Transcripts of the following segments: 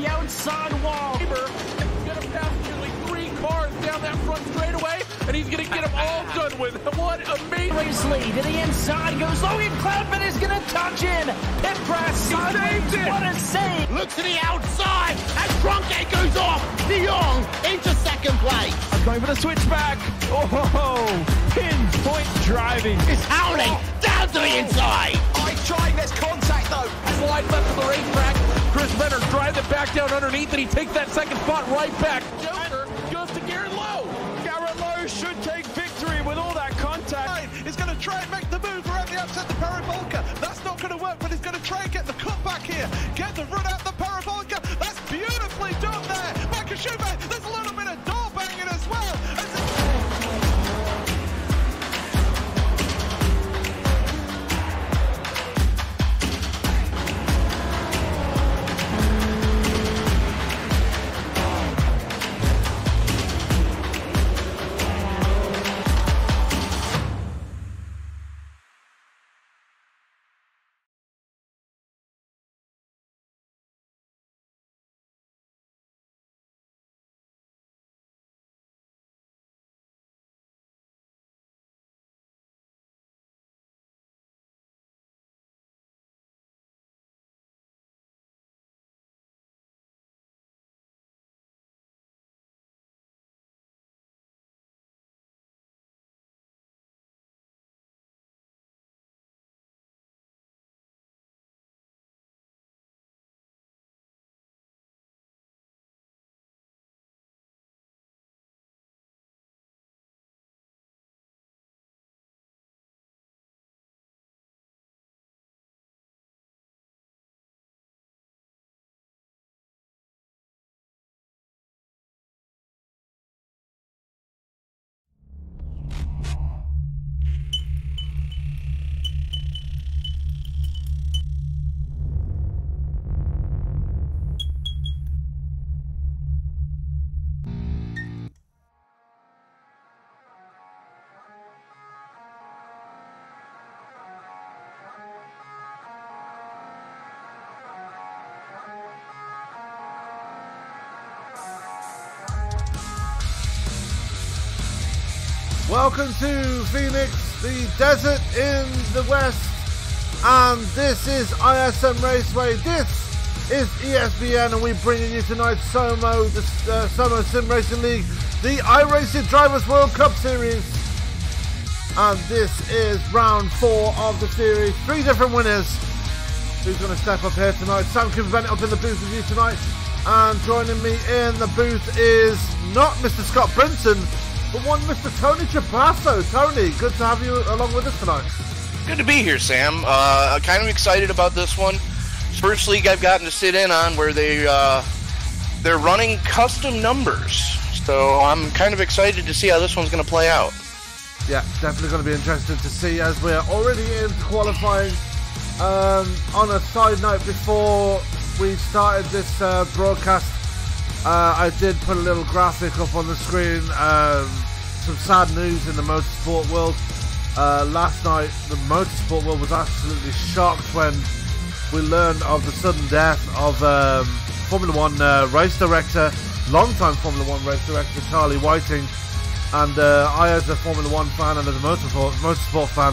the outside wall. He's going to pass nearly 3 cars down that front straightaway, and he's going to get them all done with. What amazing. Race lead to the inside goes Logan Cloudman is going to touch in. Pit press sideways. What a save. Look to the outside as Trunkgate goes off. De Jong into second place. I'm going for the switchback. Oh, pinpoint driving. It's howling down to the inside. Nice trying, there's contact though. Slide left of the racetrack. Chris Benner drives it back down underneath, and he takes that second spot right back. Joker goes to Garrett Lowe. Garrett Lowe should take victory with all that contact. He's going to try and make the move around the outside the parabolica. That's not going to work, but he's going to try and get the cut back here. Get the run out the parabolica. That's beautifully done there. Michael Schumacher, there's a little bit of door banging as well. Welcome to Phoenix, the desert in the west, and this is ISM Raceway. This is ESPN, and we're bringing you tonight's SOMO, the SOMO Sim Racing League, the iRacing Drivers World Cup Series, and this is round 4 of the series. 3 different winners. Who's going to step up here tonight? Sam Bennett up in the booth with you tonight, and joining me in the booth is not Mr. Scott Brinson, but one Mr. Tony Chabasso. Tony, good to have you along with us tonight. Good to be here, Sam. I'm kind of excited about this one. First league I've gotten to sit in on where they're running custom numbers. So I'm kind of excited to see how this one's going to play out. Yeah, definitely going to be interested to see as we're already into qualifying. On a side note, before we started this broadcast, I did put a little graphic up on the screen, some sad news in the motorsport world. Last night, the motorsport world was absolutely shocked when we learned of the sudden death of Formula 1 race director, long-time Formula 1 race director Charlie Whiting. And I, as a Formula 1 fan and as a motorsport fan,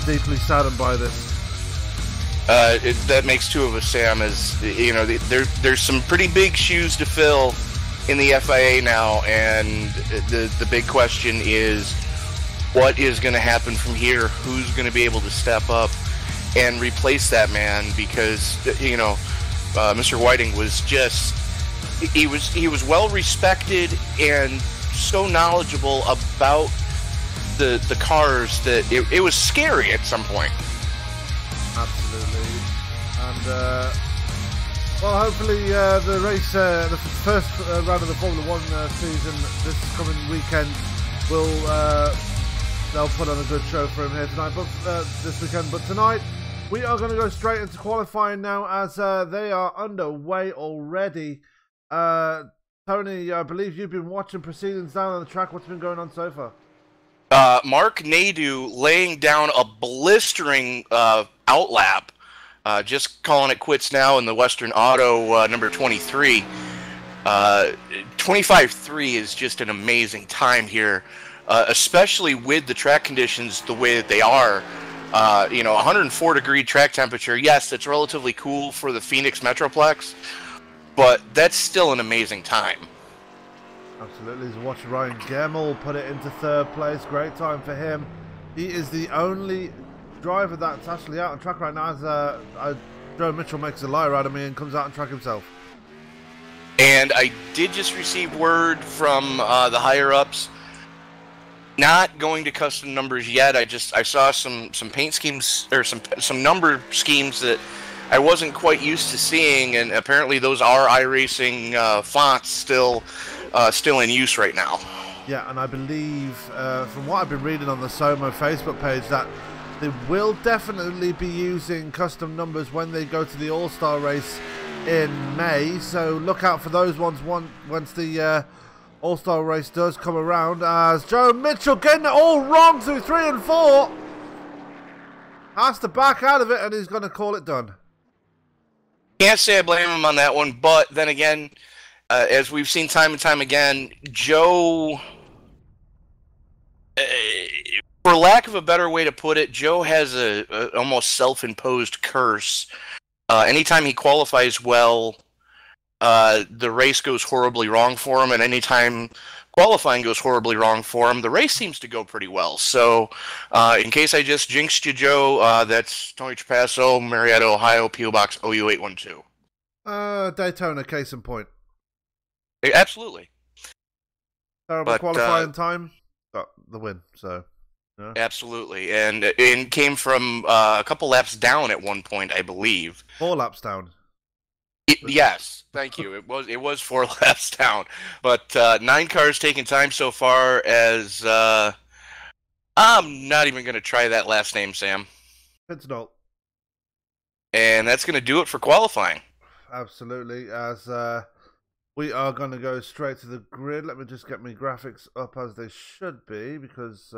deeply saddened by this. That makes 2 of us, Sam. As you know, there's some pretty big shoes to fill in the FIA now, and the big question is, what is going to happen from here? Who's going to be able to step up and replace that man? Because Mr. Whiting was he was well respected and so knowledgeable about the cars that it was scary at some point. Absolutely. And well, hopefully the race, the first round of the Formula 1 season this coming weekend they'll put on a good show for him here tonight, but this weekend. But tonight we are going to go straight into qualifying now, as they are underway already. Tony, I believe you've been watching proceedings down on the track. What's been going on so far? Mark Nadeau laying down a blistering outlap Just calling it quits now in the Western Auto number 23. 25.3 is just an amazing time here, especially with the track conditions the way that they are. 104-degree track temperature. Yes, it's relatively cool for the Phoenix Metroplex, but that's still an amazing time. Absolutely. He's watching Ryan Gemmell put it into third place. Great time for him. He is the only driver that's actually out on track right now, as Joe Mitchell makes a liar out of me and comes out on track himself. And I did just receive word from the higher-ups. Not going to custom numbers yet. I saw some paint schemes, or some number schemes that I wasn't quite used to seeing, and apparently those are iRacing fonts still in use right now. Yeah, and I believe from what I've been reading on the SOMO Facebook page that they will definitely be using custom numbers when they go to the All-Star race in May. So look out for those ones once the All-Star race does come around, as Joe Mitchell getting it all wrong through 3 and 4. Has to back out of it, and he's going to call it done. Can't say I blame him on that one, but then again, as we've seen time and time again, Joe, for lack of a better way to put it, Joe has a almost self-imposed curse. Anytime he qualifies well, the race goes horribly wrong for him, and anytime qualifying goes horribly wrong for him, the race seems to go pretty well. So, in case I just jinxed you, Joe, that's Tony Trapasso, Marietta, Ohio, P.O. Box OU812. Daytona, case in point. Absolutely. Terrible qualifying time, got the win, so... Yeah. Absolutely, and it came from a couple laps down at one point, I believe. 4 laps down. Yes, thank you. It was 4 laps down, but 9 cars taking time so far. As I'm not even going to try that last name, Sam. Pincinol. And that's going to do it for qualifying. Absolutely. As we are going to go straight to the grid. Let me just get my graphics up as they should be, because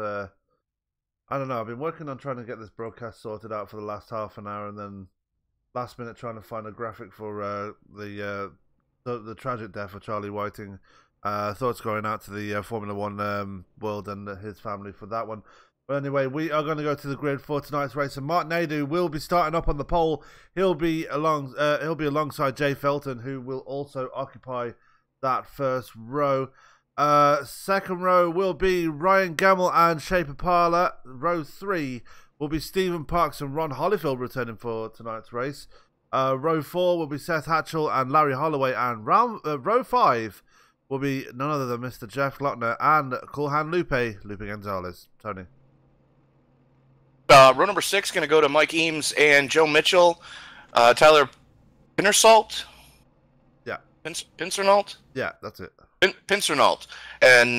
I don't know. I've been working on trying to get this broadcast sorted out for the last half an hour, and then last minute trying to find a graphic for the tragic death of Charlie Whiting. Thoughts going out to the Formula One world and his family for that one. But anyway, we are going to go to the grid for tonight's race, and Mark Nadeau will be starting up on the pole. He'll be alongside Jay Felton, who will also occupy that first row. Second row will be Ryan Gemmell and Shayne Pipala. Row 3 will be Stephen Parks and Ron Holyfield returning for tonight's race. Row 4 will be Seth Hatchel and Larry Holloway, and row 5 will be none other than Mr. Jeff Glockner and Coolhan Lupe Gonzalez. Tony. Row number 6 going to go to Mike Eames and Joe Mitchell. Tyler Pincernault? Yeah. Pincernault? Yeah, that's it. Pincernault. And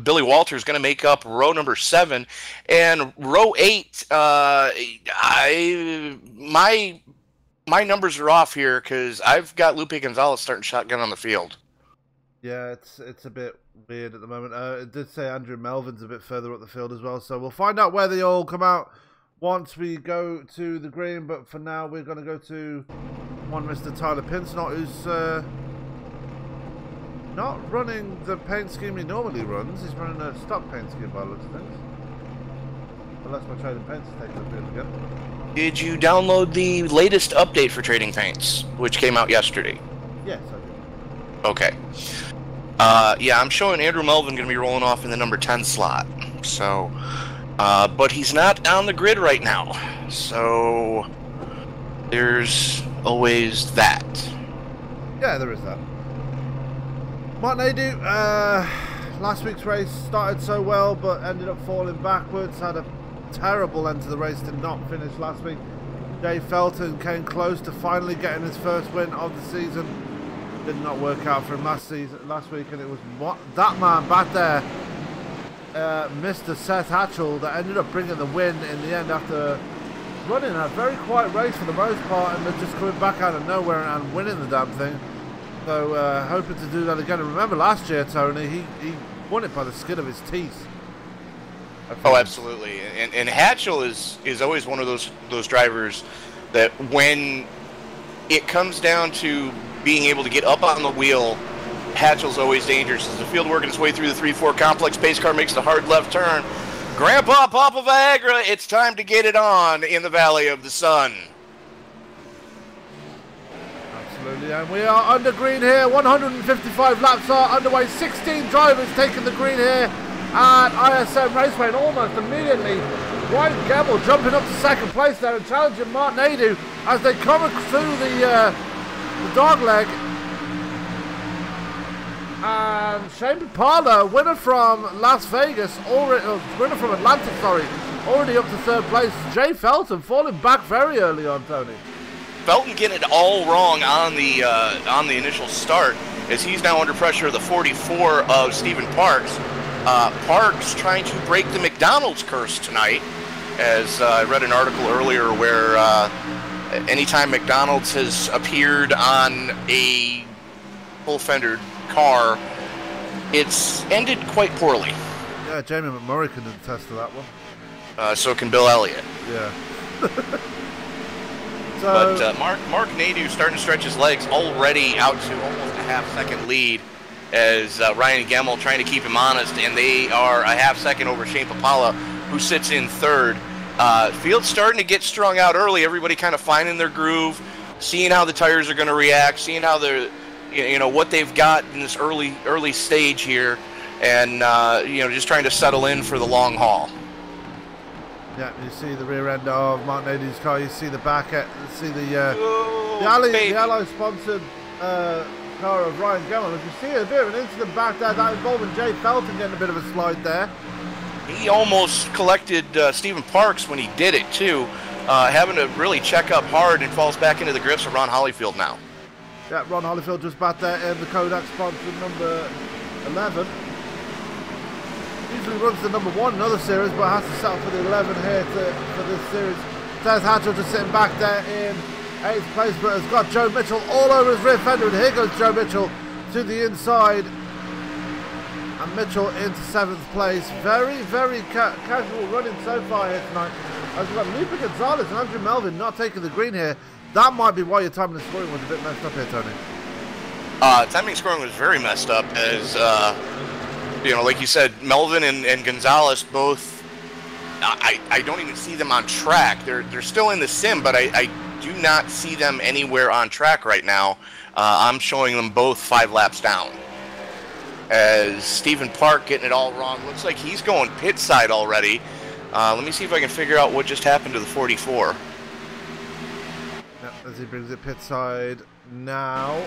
Billy Walters going to make up row number 7. And row 8, my numbers are off here because I've got Lupe Gonzalez starting shotgun on the field. Yeah, it's a bit weird at the moment. It did say Andrew Melvin's a bit further up the field as well, so we'll find out where they all come out once we go to the green. But for now, we're going to go to one Mr. Tyler Pincenot, who's not running the paint scheme he normally runs. He's running a stock paint scheme by the looks of things. Unless my trading paints is taking the field again. Did you download the latest update for Trading Paints, which came out yesterday? Yes, I did. Okay. Yeah, I'm showing Andrew Melvin going to be rolling off in the number 10 slot. So, but he's not on the grid right now. So, there's always that. Yeah, there is that. Mark Nadeau, last week's race started so well, but ended up falling backwards. Had a terrible end to the race, did not finish last week. Jay Felton came close to finally getting his first win of the season. Did not work out for him last week, and it was that man back there, Mr. Seth Hatchel, that ended up bringing the win in the end after running a very quiet race for the most part, and just coming back out of nowhere and winning the damn thing. So hoping to do that again. And remember last year, Tony, he won it by the skin of his teeth. Oh, absolutely. And Hatchel is always one of those drivers that when it comes down to being able to get up on the wheel, Hatchel's always dangerous. As the field working its way through the 3-4 complex, pace car makes the hard left turn. Grandpa Papa Viagra, it's time to get it on in the Valley of the Sun. Absolutely, and we are under green here. 155 laps are underway. 16 drivers taking the green here at ISM Raceway, and almost immediately Ryan Gamble jumping up to second place there and challenging Martin Adu as they come through the dog leg. And Shayne Pipala, winner from Las Vegas, winner from Atlanta, sorry, already up to third place. Jay Felton falling back very early on, Tony. Felton getting it all wrong on the initial start, as he's now under pressure of the 44 of Stephen Parks. Parks trying to break the McDonald's curse tonight, as I read an article earlier where anytime McDonald's has appeared on a full-fendered car, it's ended quite poorly. Yeah, Jamie McMurray can attest to that one. So can Bill Elliott. Yeah. But Mark Nadeau starting to stretch his legs, already out to almost a half-second lead, as Ryan Gemmel trying to keep him honest, and they are a half-second over Shayne Pipala, who sits in third. Field's starting to get strung out early. Everybody kind of finding their groove, seeing how the tires are going to react, seeing how they're, what they've got in this early stage here, and just trying to settle in for the long haul. Yeah, you see the rear end of Martin Nadeau's car. You see the back end. You see the Ally sponsored car of Ryan Gemmel. If you see a bit of an incident back there, that involving Jay Felton getting a bit of a slide there. He almost collected Stephen Parks when he did it too, having to really check up hard, and falls back into the grips of Ron Holyfield now. Yeah, Ron Holyfield just back there in the Kodak sponsored number 11. Usually runs the number 1 in other series, but has to settle for the 11 here for this series. Seth Hatchel just sitting back there in 8th place, but has got Joe Mitchell all over his rear fender, and here goes Joe Mitchell to the inside. And Mitchell into 7th place. Very, very casual running so far here tonight. As we've got Lupe Gonzalez and Andrew Melvin not taking the green here. That might be why your timing and scoring was a bit messed up here, Tony. Timing and scoring was very messed up, as like you said, Melvin and Gonzalez both, I don't even see them on track. They're still in the sim, but I do not see them anywhere on track right now. I'm showing them both 5 laps down. As Stephen Park getting it all wrong. Looks like he's going pit side already. Let me see if I can figure out what just happened to the 44. Yep, as he brings it pit side now.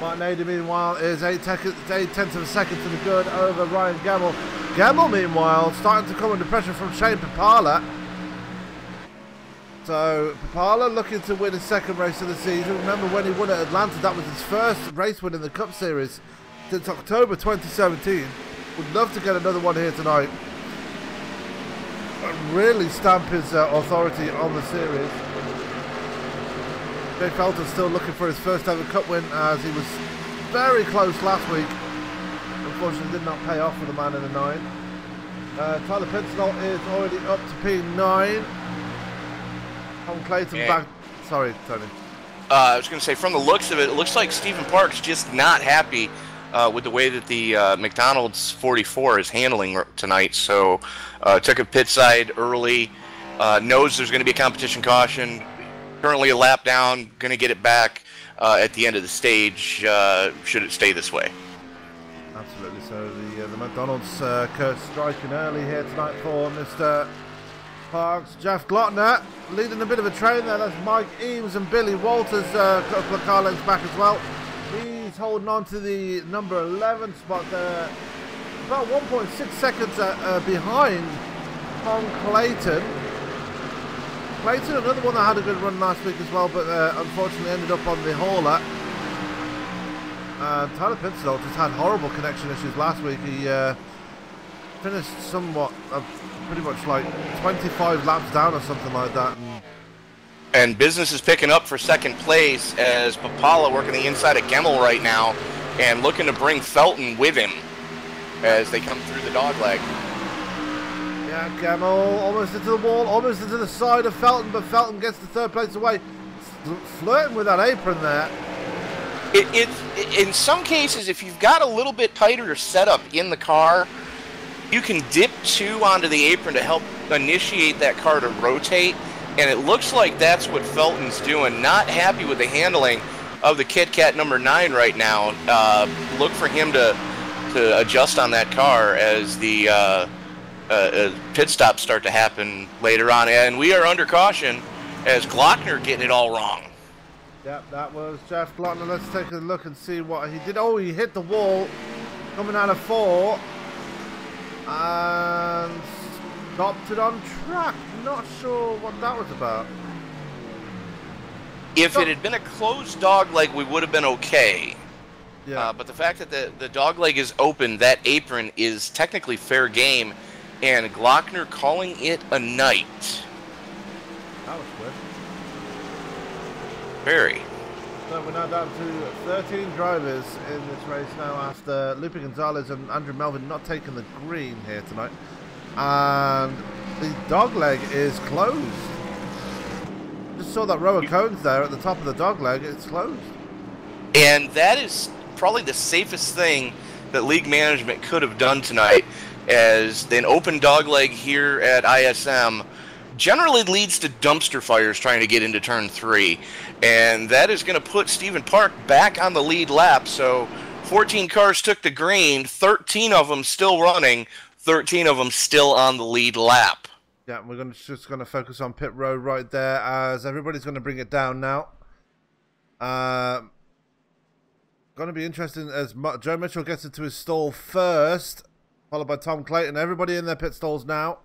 Martin Nadeau, meanwhile, is 8/10 of a second to the good over Ryan Gemmel. Gemmel, meanwhile, starting to come under pressure from Shayne Pipala. So, Pipala looking to win his 2nd race of the season. Remember when he won at Atlanta, that was his 1st race win in the Cup Series since October 2017. Would love to get another one here tonight and really stamp his authority on the series. Jay Felton still looking for his 1st ever Cup win, as he was very close last week. Unfortunately did not pay off for the man in the 9. Tyler Pinstall is already up to P9. Tom Clayton back. Sorry, Tony. I was going to say, from the looks of it, it looks like Stephen Park's just not happy with the way that the McDonald's 44 is handling tonight. So took a pit side early, knows there's going to be a competition caution. Currently a lap down, going to get it back at the end of the stage, should it stay this way. Absolutely. So the McDonald's curse striking early here tonight for Mr. Parks. Jeff Glottner leading a bit of a train there. That's Mike Eames and Billy Walters, a couple of car lengths back as well. He's holding on to the number 11 spot there. About 1.6 seconds behind Tom Clayton. Clayton, another one that had a good run last week as well, but unfortunately ended up on the hauler. Tyler Pinstall just had horrible connection issues last week. He finished somewhat, pretty much like 25 laps down or something like that. And business is picking up for 2nd place, as Pipala working the inside of Gemmel right now and looking to bring Felton with him as they come through the dogleg. Yeah, Gemmell almost into the wall, almost into the side of Felton, but Felton gets the third place away. Flirting with that apron there. In some cases, if you've got a little bit tighter setup in the car, you can dip 2 onto the apron to help initiate that car to rotate, and it looks like that's what Felton's doing. Not happy with the handling of the Kit Kat number 9 right now. Look for him to adjust on that car as the pit stops start to happen later on, and we are under caution as Glockner getting it all wrong. Yep, that was Jeff Glockner. Let's take a look and see what he did. Oh, he hit the wall coming out of 4 and stopped it on track. Not sure what that was about. If it had been a closed dog leg, we would have been okay. Yeah. But the fact that the dog leg is open, that apron is technically fair game, and Glockner calling it a night. That was quick. Very. So we're now down to 13 drivers in this race now after Lupe Gonzalez and Andrew Melvin not taking the green here tonight. And the dog leg is closed. Just saw that row of cones there at the top of the dog leg. It's closed. And that is probably the safest thing that league management could have done tonight, as an open dog leg here at ISM generally leads to dumpster fires trying to get into turn 3, and that is going to put Stephen Park back on the lead lap. So 14 cars took the green, 13 of them still running, 13 of them still on the lead lap. Yeah, we're just going to focus on pit road right there, as everybody's going to bring it down now. Going to be interesting as Joe Mitchell gets into his stall first, followed by Tom Clayton. Everybody in their pit stalls now.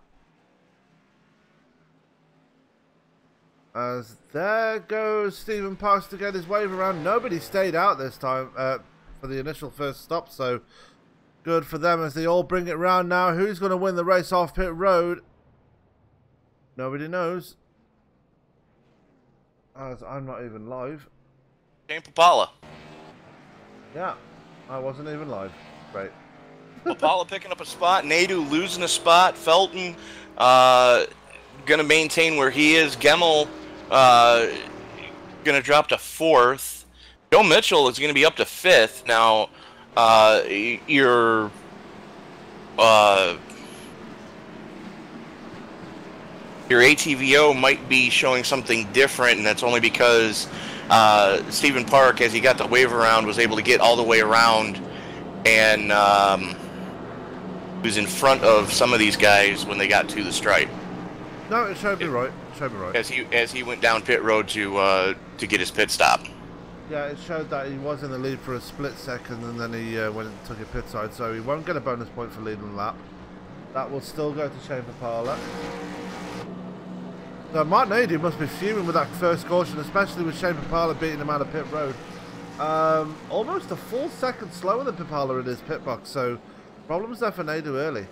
As there goes Stephen Parks to get his wave around. Nobody stayed out this time for the initial first stop, so good for them as they all bring it around now. Who's going to win the race off pit road? Nobody knows, as I'm not even live. Shayne Pipala. Yeah, I wasn't even live. Great. Pipala picking up a spot, Nadu losing a spot, Felton going to maintain where he is, Gemmell going to drop to 4th. Joe Mitchell is going to be up to 5th. Now, your ATVO might be showing something different, and that's only because Stephen Park, as he got the wave around, was able to get all the way around and was in front of some of these guys when they got to the stripe. No, it showed me right. It showed me right. As he went down pit road to get his pit stop. Yeah, it showed that he was in the lead for a split second, and then he went and took a pit side, so he won't get a bonus point for leading the lap. That will still go to Shayne Pipala. So Martin Nadu must be fuming with that first caution, especially with Shayne Pipala beating him out of pit road. Almost a full second slower than Pipala in his pit box, so problems there for Nadu early.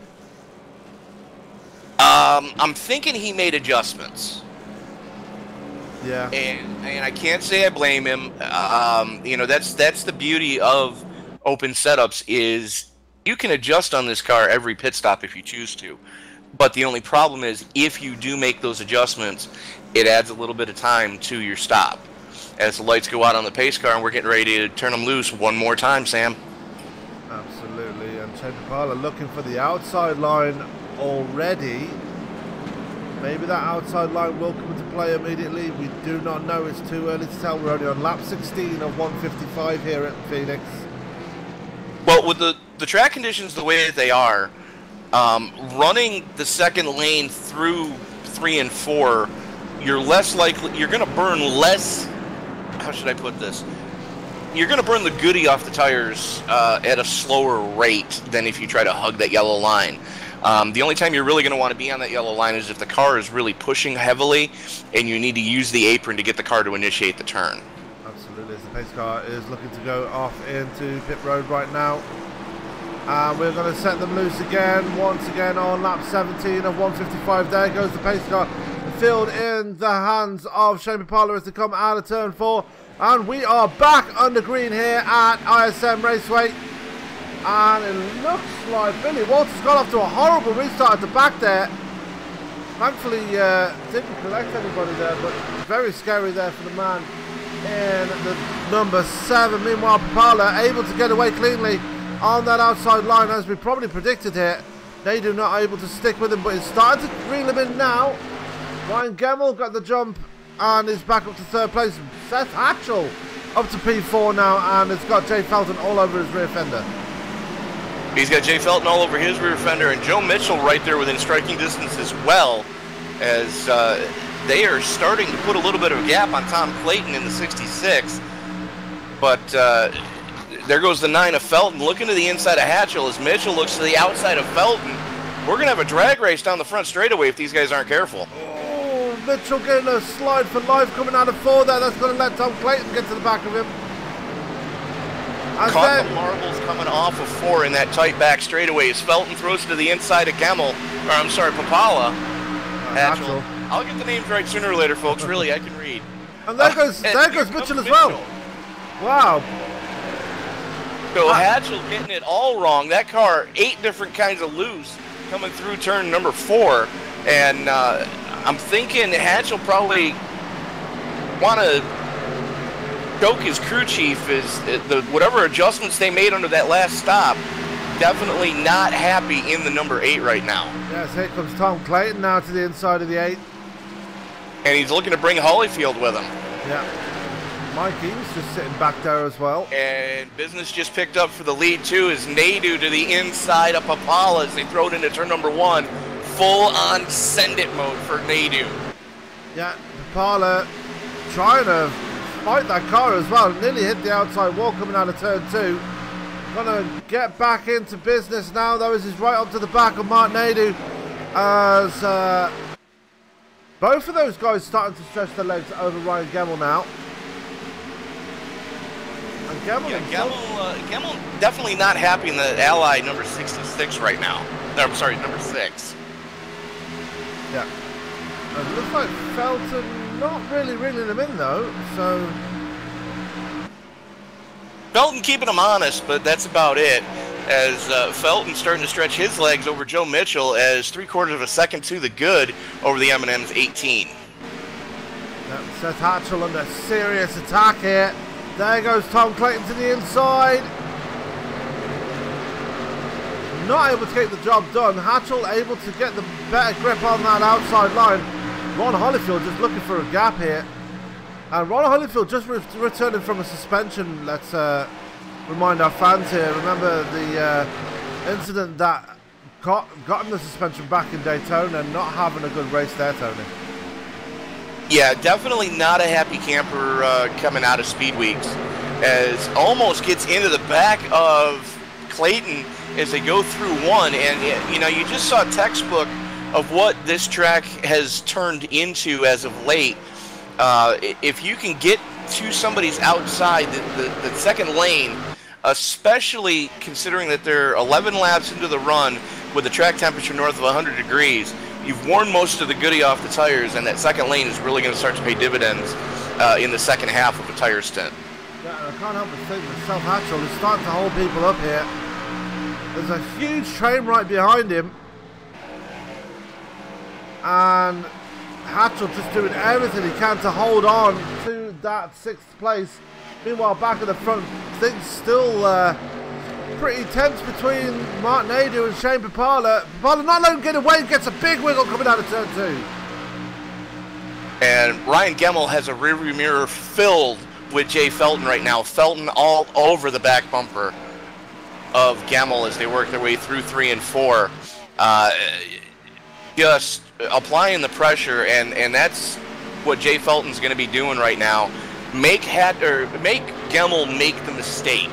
I'm thinking he made adjustments. Yeah. And I can't say I blame him. You know, that's the beauty of open setups, is you can adjust on this car every pit stop if you choose to. But the only problem is, if you do make those adjustments, it adds a little bit of time to your stop. As the lights go out on the pace car, and we're getting ready to turn them loose one more time, Sam. Absolutely. And Shayne Pipala looking for the outside line already. Maybe that outside line will come into play immediately. We do not know. It's too early to tell. We're only on lap 16 of 155 here at Phoenix. Well, with the track conditions the way that they are, running the second lane through 3 and 4, you're less likely, you're going to burn less, how should I put this? You're going to burn the goodie off the tires at a slower rate than if you try to hug that yellow line. The only time you're really going to want to be on that yellow line is if the car is really pushing heavily and you need to use the apron to get the car to initiate the turn. Absolutely, as the pace car is looking to go off into pit road right now. And we're going to set them loose again, once again on lap 17 of 155. There goes the pace car, filled in the hands of Shayne Pipala as they come out of turn 4. And we are back under green here at ISM Raceway. And it looks like Billy Walters got off to a horrible restart at the back there. Thankfully, didn't collect anybody there, but very scary there for the man in the number 7. Meanwhile, Pipala able to get away cleanly on that outside line, as we probably predicted here. They do not able to stick with him, but he's starting to reel him in now. Ryan Gemmell got the jump and is back up to 3rd place. Seth Hatchel up to P4 now, and it's got Jay Felton all over his rear fender. He's got Jay Felton all over his rear fender, and Joe Mitchell right there within striking distance as well, as they are starting to put a little bit of a gap on Tom Clayton in the 66. But there goes the 9 of Felton, looking to the inside of Hatchel as Mitchell looks to the outside of Felton. We're going to have a drag race down the front straightaway if these guys aren't careful. Oh, Mitchell getting a slide for life coming out of 4 there. That's going to let Tom Clayton get to the back of him. Caught the marbles coming off of 4 in that tight back straightaway as Felton throws it to the inside of Pipala. Hatchel. I'll get the names right sooner or later, folks. Really, I can read. And there goes Mitchell as well. Wow. So Hatchel getting it all wrong. That car, 8 different kinds of loose coming through turn number 4. And I'm thinking Hatchel probably want to choke his crew chief. Is whatever adjustments they made under that last stop, definitely not happy in the number 8 right now. Yes, here comes Tom Clayton now to the inside of the 8. And he's looking to bring Holyfield with him. Yeah. Mike Eames just sitting back there as well. And business just picked up for the lead too as Nadu to the inside of Pipala as they throw it into turn number 1. Full on send it mode for Nadu. Yeah, Pipala trying to fight that car as well. Nearly hit the outside wall coming out of turn 2. Gonna get back into business now though, as he's right up to the back of Mark Nadu, as both of those guys starting to stretch their legs over Ryan Gemmell now. And Gemmell definitely not happy in the Ally number 66 right now. No, I'm sorry, number 6. Yeah. It looks like Felton not really reeling him in though, so... Felton keeping him honest, but that's about it. As Felton starting to stretch his legs over Joe Mitchell as 3/4 of a second to the good over the M&M's 18. Yeah, Seth Hatchel under serious attack here. There goes Tom Clayton to the inside. Not able to get the job done. Hatchel able to get the better grip on that outside line. Ron Holyfield just looking for a gap here. And Ron Holyfield just returning from a suspension. Let's remind our fans here. Remember the incident that got him the suspension back in Daytona and not having a good race there, Tony. Yeah, definitely not a happy camper coming out of Speed Weeks, as almost gets into the back of Clayton as they go through 1. And, you know, you just saw a textbook of what this track has turned into as of late. If you can get to somebody's outside the second lane, especially considering that they're 11 laps into the run with a track temperature north of 100 degrees, you've worn most of the goodie off the tires, and that second lane is really going to start to pay dividends in the second half of a tire stint. Yeah, I can't help but think that Seth Hatchel is starting to hold people up here. There's a huge train right behind him, and Hatchel just doing everything he can to hold on to that 6th place. Meanwhile, back at the front, things still pretty tense between Mark Nadu and Shayne Pipala. Pipala not letting him get away, gets a big wiggle coming out of turn 2. And Ryan Gemmell has a rearview mirror filled with Jay Felton right now. Felton all over the back bumper of Gemmell as they work their way through 3 and 4. Just applying the pressure, and that's what Jay Felton's going to be doing right now. Make Gemmell make the mistake.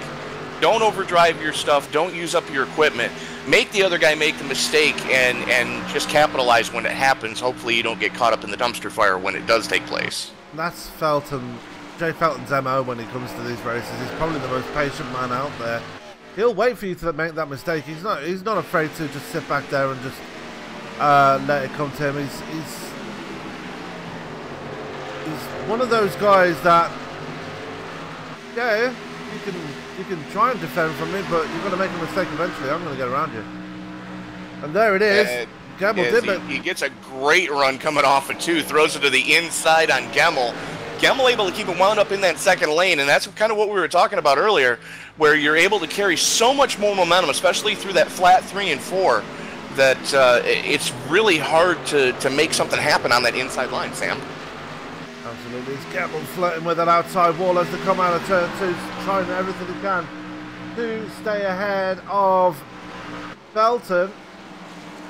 Don't overdrive your stuff. Don't use up your equipment. Make the other guy make the mistake and just capitalize when it happens. Hopefully you don't get caught up in the dumpster fire when it does take place. That's Jay Felton's MO when it comes to these races. He's probably the most patient man out there. He'll wait for you to make that mistake. He's not afraid to just sit back there and just let it come to him. He's one of those guys that, yeah, you can try and defend from me, but you're going to make a mistake eventually. I'm going to get around you. And there it is. He gets a great run coming off of 2, throws it to the inside on Gemmel. Gemmel able to keep it wound up in that second lane, and that's kind of what we were talking about earlier, where you're able to carry so much more momentum, especially through that flat 3 and 4, that it's really hard to make something happen on that inside line, Sam. Absolutely. It's Gemmel flirting with an outside wall as they come out of turn 2, trying everything they can to stay ahead of Belton.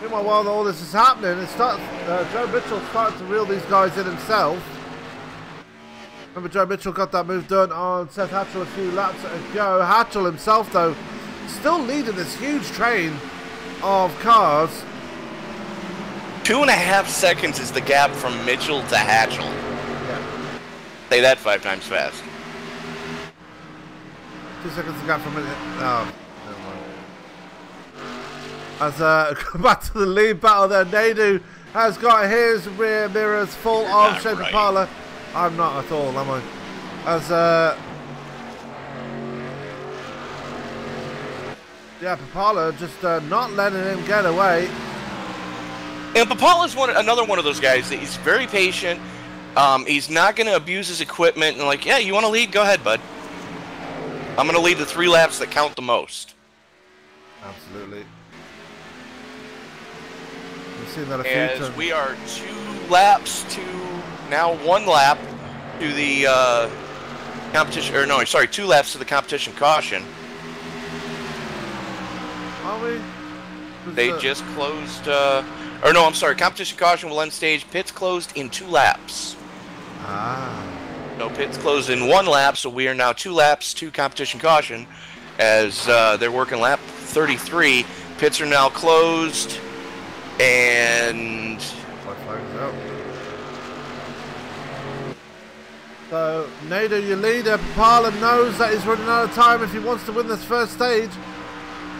Meanwhile, while all this is happening, Joe Mitchell's starting to reel these guys in himself. Remember, Joe Mitchell got that move done on Seth Hatchel a few laps ago. Hatchel himself, though, still leading this huge train of cars. 2.5 seconds is the gap from Mitchell to Hatchel. Yeah. Say that 5 times fast. 2 seconds the gap from Mitchell. Oh. As come back to the lead battle there, Nadu has got his rear mirrors full of Shayne Pipala. I'm not at all, am I? As yeah, Pipala just not letting him get away. And Pipala's another one of those guys that he's very patient. He's not going to abuse his equipment and like, yeah, you want to lead? Go ahead, bud. I'm going to lead the 3 laps that count the most. Absolutely. That as we are 2 laps to now 1 lap to the competition, or no, sorry, 2 laps to the competition caution. Are we? They just closed, or no, I'm sorry, competition caution will end stage. Pits closed in 2 laps. Ah. No, pits closed in 1 lap, so we are now 2 laps to competition caution as they're working lap 33. Pits are now closed. And so Nadu, your leader, Pipala knows that he's running out of time if he wants to win this first stage.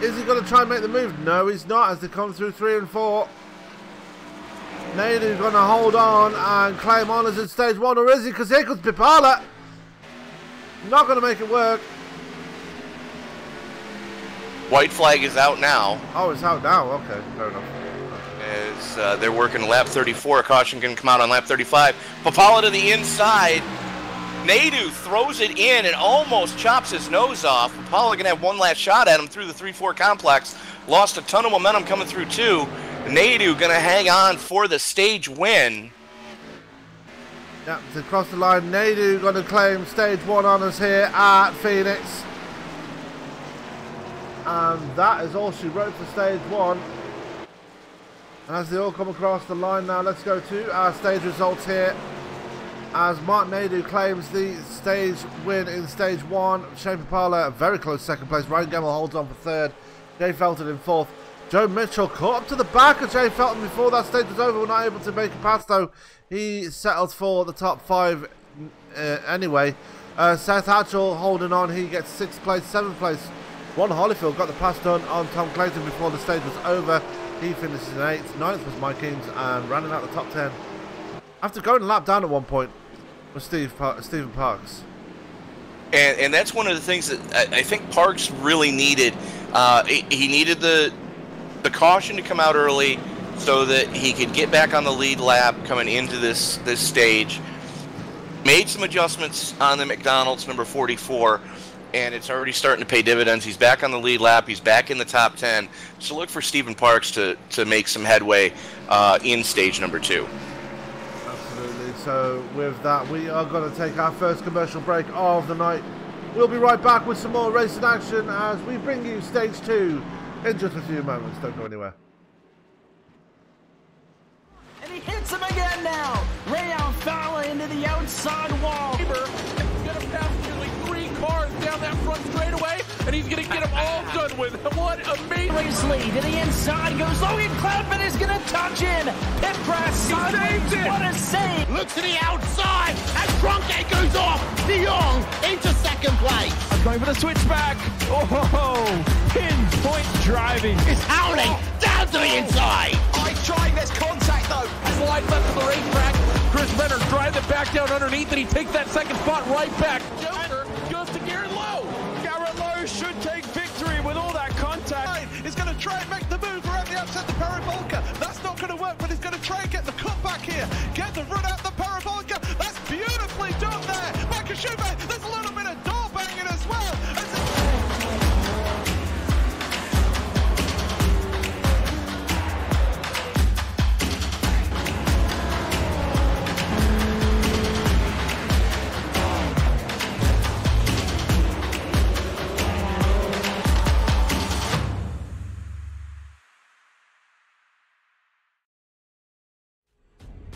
Is he going to try and make the move? No, he's not, as they come through 3 and 4. Nadu's going to hold on and claim honours in stage 1, or is he? Because here comes Pipala. Not going to make it work. White flag is out now. Oh, it's out now. Okay, fair enough. As they're working lap 34, caution can come out on lap 35. Pipala to the inside. Nadu throws it in and almost chops his nose off. Pipala gonna have one last shot at him through the 3-4 complex. Lost a ton of momentum coming through 2. Nadu gonna hang on for the stage win. Yeah, to cross the line, Nadu gonna claim stage 1 honours here at Phoenix. And that is all she wrote for stage 1. And as they all come across the line now, let's go to our stage results here. As Martin Nadu claims the stage win in stage 1. Shayne Pipala, a very close second place. Ryan Gemmel holds on for 3rd. Jay Felton in 4th. Joe Mitchell caught up to the back of Jay Felton before that stage was over. We're not able to make it past though. He settles for the top 5 anyway. Seth Hatchel holding on. He gets 6th place, 7th place. Ron Holyfield got the pass done on Tom Clayton before the stage was over. He finishes in 8th. 9th was Mike Eames and running out the top 10. After going a lap down at one point was Stephen Parks. And that's one of the things that I think Parks really needed. He needed the caution to come out early so that he could get back on the lead lap coming into this stage. Made some adjustments on the McDonald's number 44. And it's already starting to pay dividends. He's back on the lead lap. He's back in the top 10. So look for Stephen Parks to make some headway in stage number 2. Absolutely. So with that, we are going to take our first commercial break of the night. We'll be right back with some more racing action as we bring you stage 2 in just a few moments. Don't go anywhere. And he hits him again now. Rayon Fowler into the outside wall. He's going to pass nearly 3 cars down that front straightaway, and he's going to get them all done with. What amazing race lead to the inside goes Logan Cloudman is going to touch in. Pit press. Saved it. What a save. Look to the outside as Cronkite goes off. De Jong into 2nd place. Going for the switchback. Oh, pinpoint driving. It's howling down to the inside. I tried, there's contact though. slide left of the racetrack. Chris Venner drives it back down underneath, and he takes that 2nd spot right back. Joker goes to Garrett Lowe. Garrett Lowe should take victory with all that contact. He's going to try and make the move around the outside the Paravolca. That's not work, but he's going to try and get the cutback here. Get the run out the parabolica. That's beautifully done there by Kashuba. There's a little bit of door banging as well.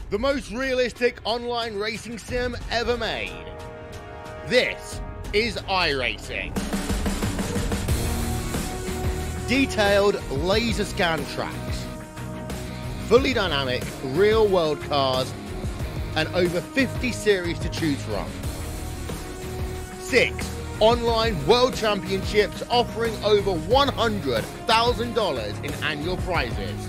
The most realistic online racing sim ever made. This is iRacing. Detailed laser scan tracks, fully dynamic real world cars, and over 50 series to choose from. 6 online world championships offering over $100,000 in annual prizes.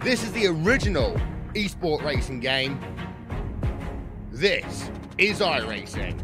This is the original esport racing game. This is iRacing.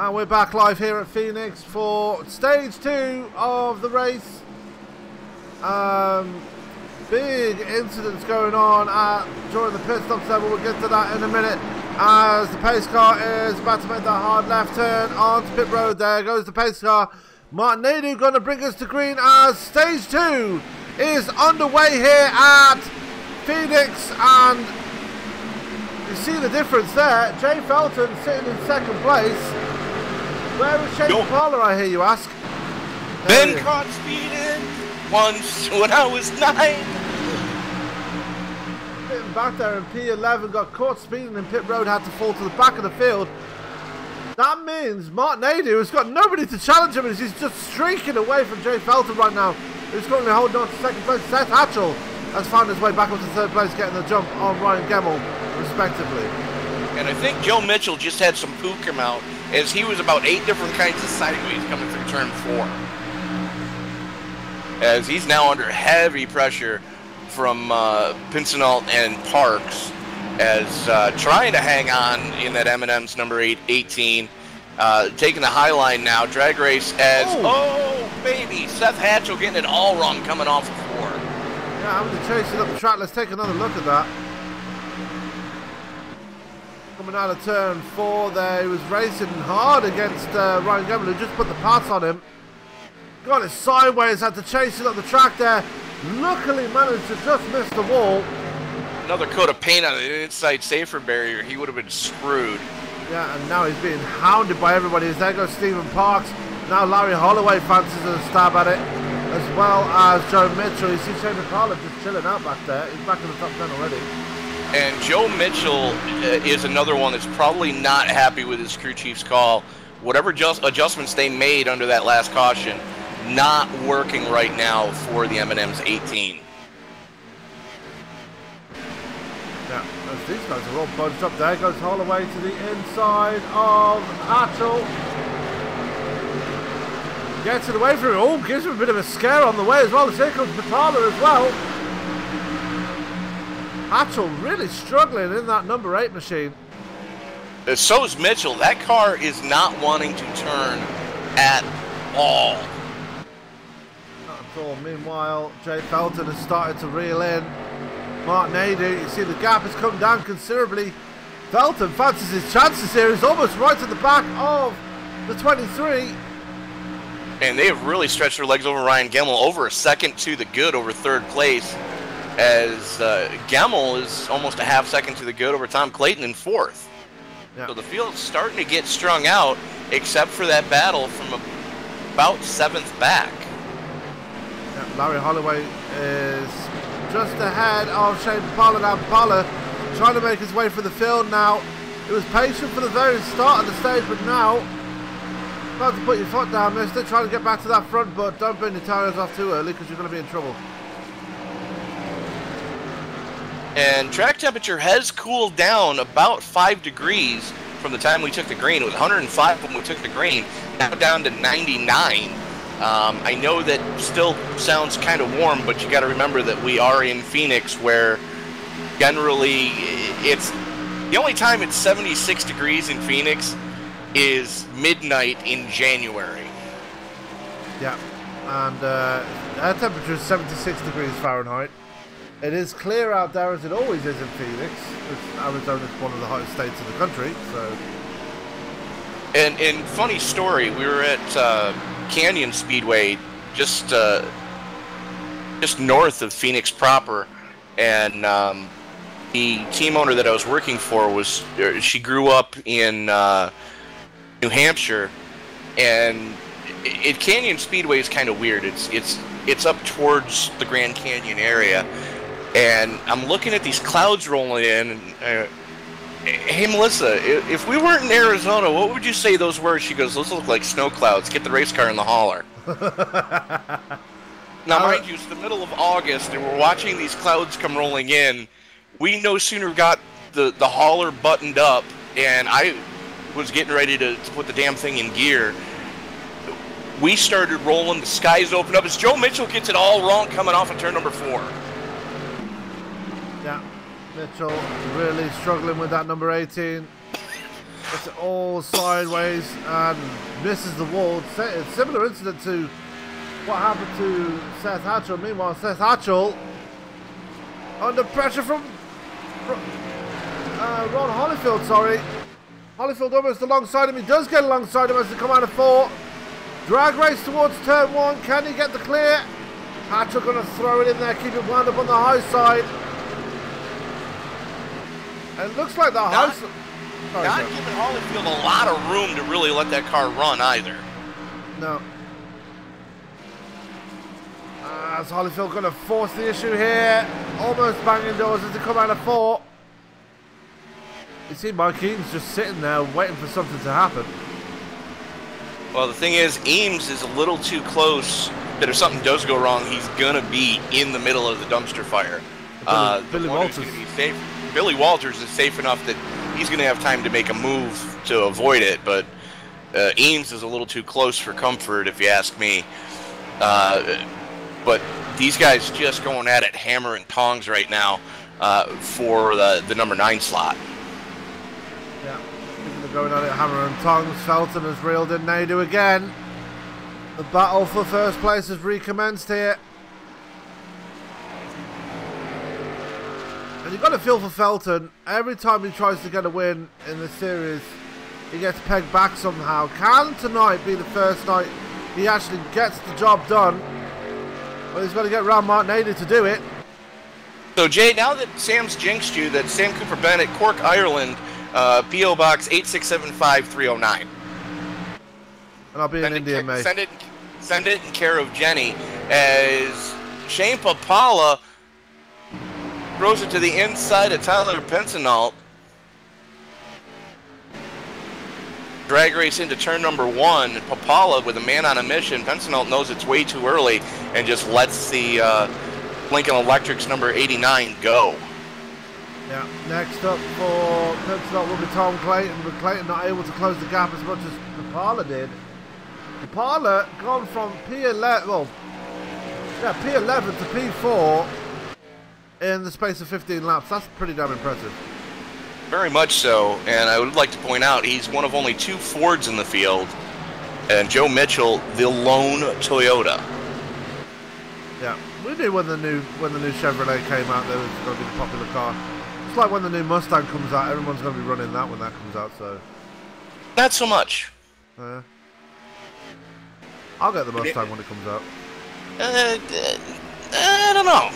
And we're back live here at Phoenix for stage 2 of the race. Big incidents going on during the pit stops there, but we'll get to that in a minute. As the pace car is about to make that hard left turn onto pit road. There goes the pace car. Martin Nadu going to bring us to green as stage 2 is underway here at Phoenix. And you see the difference there. Jay Felton sitting in second place. Where is Shayne Pipala, I hear you ask? Been caught speeding once when I was 9. Sitting back there in P11, got caught speeding in pit road, had to fall to the back of the field. That means Martin Nadu has got nobody to challenge him, as he's just streaking away from Jay Felton right now, who's currently holding on to second place. Seth Hatchel has found his way back up to third place, getting the jump on Ryan Gemmell, respectively. And I think Joe Mitchell just had some poo come out, as he was about 8 different kinds of sideways coming through turn 4. As he's now under heavy pressure from Pincinalt and Parks, as trying to hang on in that M&M's number 18. Taking the high line now, drag race as, oh baby, Seth Hatchel getting it all wrong coming off of 4. Yeah, having to chase it up the track. Let's take another look at that. Coming out of turn 4 there, he was racing hard against Ryan Gemmell, who just put the pass on him. Got it sideways, had to chase it up the track there. Luckily managed to just miss the wall. Another coat of paint on the inside safer barrier, he would have been screwed. Yeah, and now he's being hounded by everybody. As there goes Stephen Parks. Now Larry Holloway fancies a stab at it, as well as Joe Mitchell. You see Shayne Pipala just chilling out back there. He's back in the top 10 already. And Joe Mitchell is another one that's probably not happy with his crew chief's call. Whatever adjustments they made under that last caution, not working right now for the M&M's 18. Yeah, as these guys are all bunched up. There goes Holloway to the inside of Hatchel. Gets it away from him. Oh, gives him a bit of a scare on the way as well. Here comes Pipala as well. Hatchel really struggling in that number 8 machine. So is Mitchell. That car is not wanting to turn at all. Not at all. Meanwhile, Jay Felton has started to reel in. Martin Nadu, you see the gap has come down considerably. Felton fancies his chances here. He's almost right at the back of The 23. And they have really stretched their legs over Ryan Gemmel, over a second to the good over third place, as Gemmel is almost a half second to the good over Tom Clayton in fourth. Yeah. So the field's starting to get strung out, except for that battle from about seventh back. Yeah, Larry Holloway is just ahead of Shayne Pipala. Now Pipala trying to make his way through the field now. He was patient for the very start of the stage, but now about to put your foot down, mister. Trying to get back to that front, but don't burn your tyres off too early because you're going to be in trouble. And track temperature has cooled down about 5 degrees from the time we took the green. It was 105 when we took the green, now down to 99. I know that still sounds kind of warm, but you got to remember that we are in Phoenix, where generally it's the only time it's 76 degrees in Phoenix is midnight in January. Yeah, and our temperature is 76 degrees Fahrenheit. It is clear out there, as it always is in Phoenix. Arizona is one of the hottest states in the country. So, and funny story, we were at Canyon Speedway, just north of Phoenix proper, and the team owner that I was working for she grew up in New Hampshire, and Canyon Speedway is kind of weird. It's up towards the Grand Canyon area, and I'm looking at these clouds rolling in. And, hey Melissa, if we weren't in Arizona, what would you say those were? She goes, "Those look like snow clouds. Get the race car in the hauler." Now, mind you, it's the middle of August, and we're watching these clouds come rolling in. We no sooner got the hauler buttoned up, and I was getting ready to put the damn thing in gear. We started rolling, the skies opened up as Joe Mitchell gets it all wrong coming off of turn number 4. Yeah, Mitchell really struggling with that number 18. It's all sideways and misses the wall. It's a similar incident to what happened to Seth Hatchel. Meanwhile, Seth Hatchel under pressure from Ron Holyfield, sorry. Holyfield almost alongside him. He does get alongside him as they come out of 4. Drag race towards turn 1. Can he get the clear? Hatchel going to throw it in there, keep it wound up on the high side. And it looks like the high side... Not giving Holyfield a lot of room to really let that car run either. No. Is Holyfield going to force the issue here? Almost banging doors as they come out of 4. You see Mike Eames just sitting there waiting for something to happen. Well, the thing is, Eames is a little too close that if something does go wrong, he's going to be in the middle of the dumpster fire. Billy Walters. Be safe. Billy Walters is safe enough that he's going to have time to make a move to avoid it, but Eames is a little too close for comfort, if you ask me. But these guys just going at it hammer and tongs right now for the number 9 slot. Yeah, people are going at it hammer and tongs. Felton has reeled in Nadu again. The battle for first place has recommenced here. And you've got to feel for Felton. Every time he tries to get a win in this series, he gets pegged back somehow. Can tonight be the first night he actually gets the job done? Well, he's got to get round Mark Nadu to do it. So, Jay, now that Sam's jinxed you, that Sam Cooper Bennett, Cork, Ireland, P.O. Box 8675309. And I'll be in India, mate. Send it in care of Jenny, as Shayne Pipala throws it to the inside of Tyler Pensonault. Drag race into turn number 1. Pipala with a man on a mission. Pensonault knows it's way too early and just lets the Lincoln Electric's number 89 go. Yeah, next up for Pensonault will be Tom Clayton, but Clayton not able to close the gap as much as Pipala did. Pipala gone from P11, well, yeah, P11 to P4 in the space of 15 laps. That's pretty damn impressive. Very much so, and I would like to point out he's one of only 2 Fords in the field, and Joe Mitchell, the lone Toyota. Yeah, we knew when the new Chevrolet came out, that it was going to be the popular car. It's like when the new Mustang comes out, everyone's going to be running that when that comes out. So, not so much. I'll get the Mustang when it comes out. I don't know.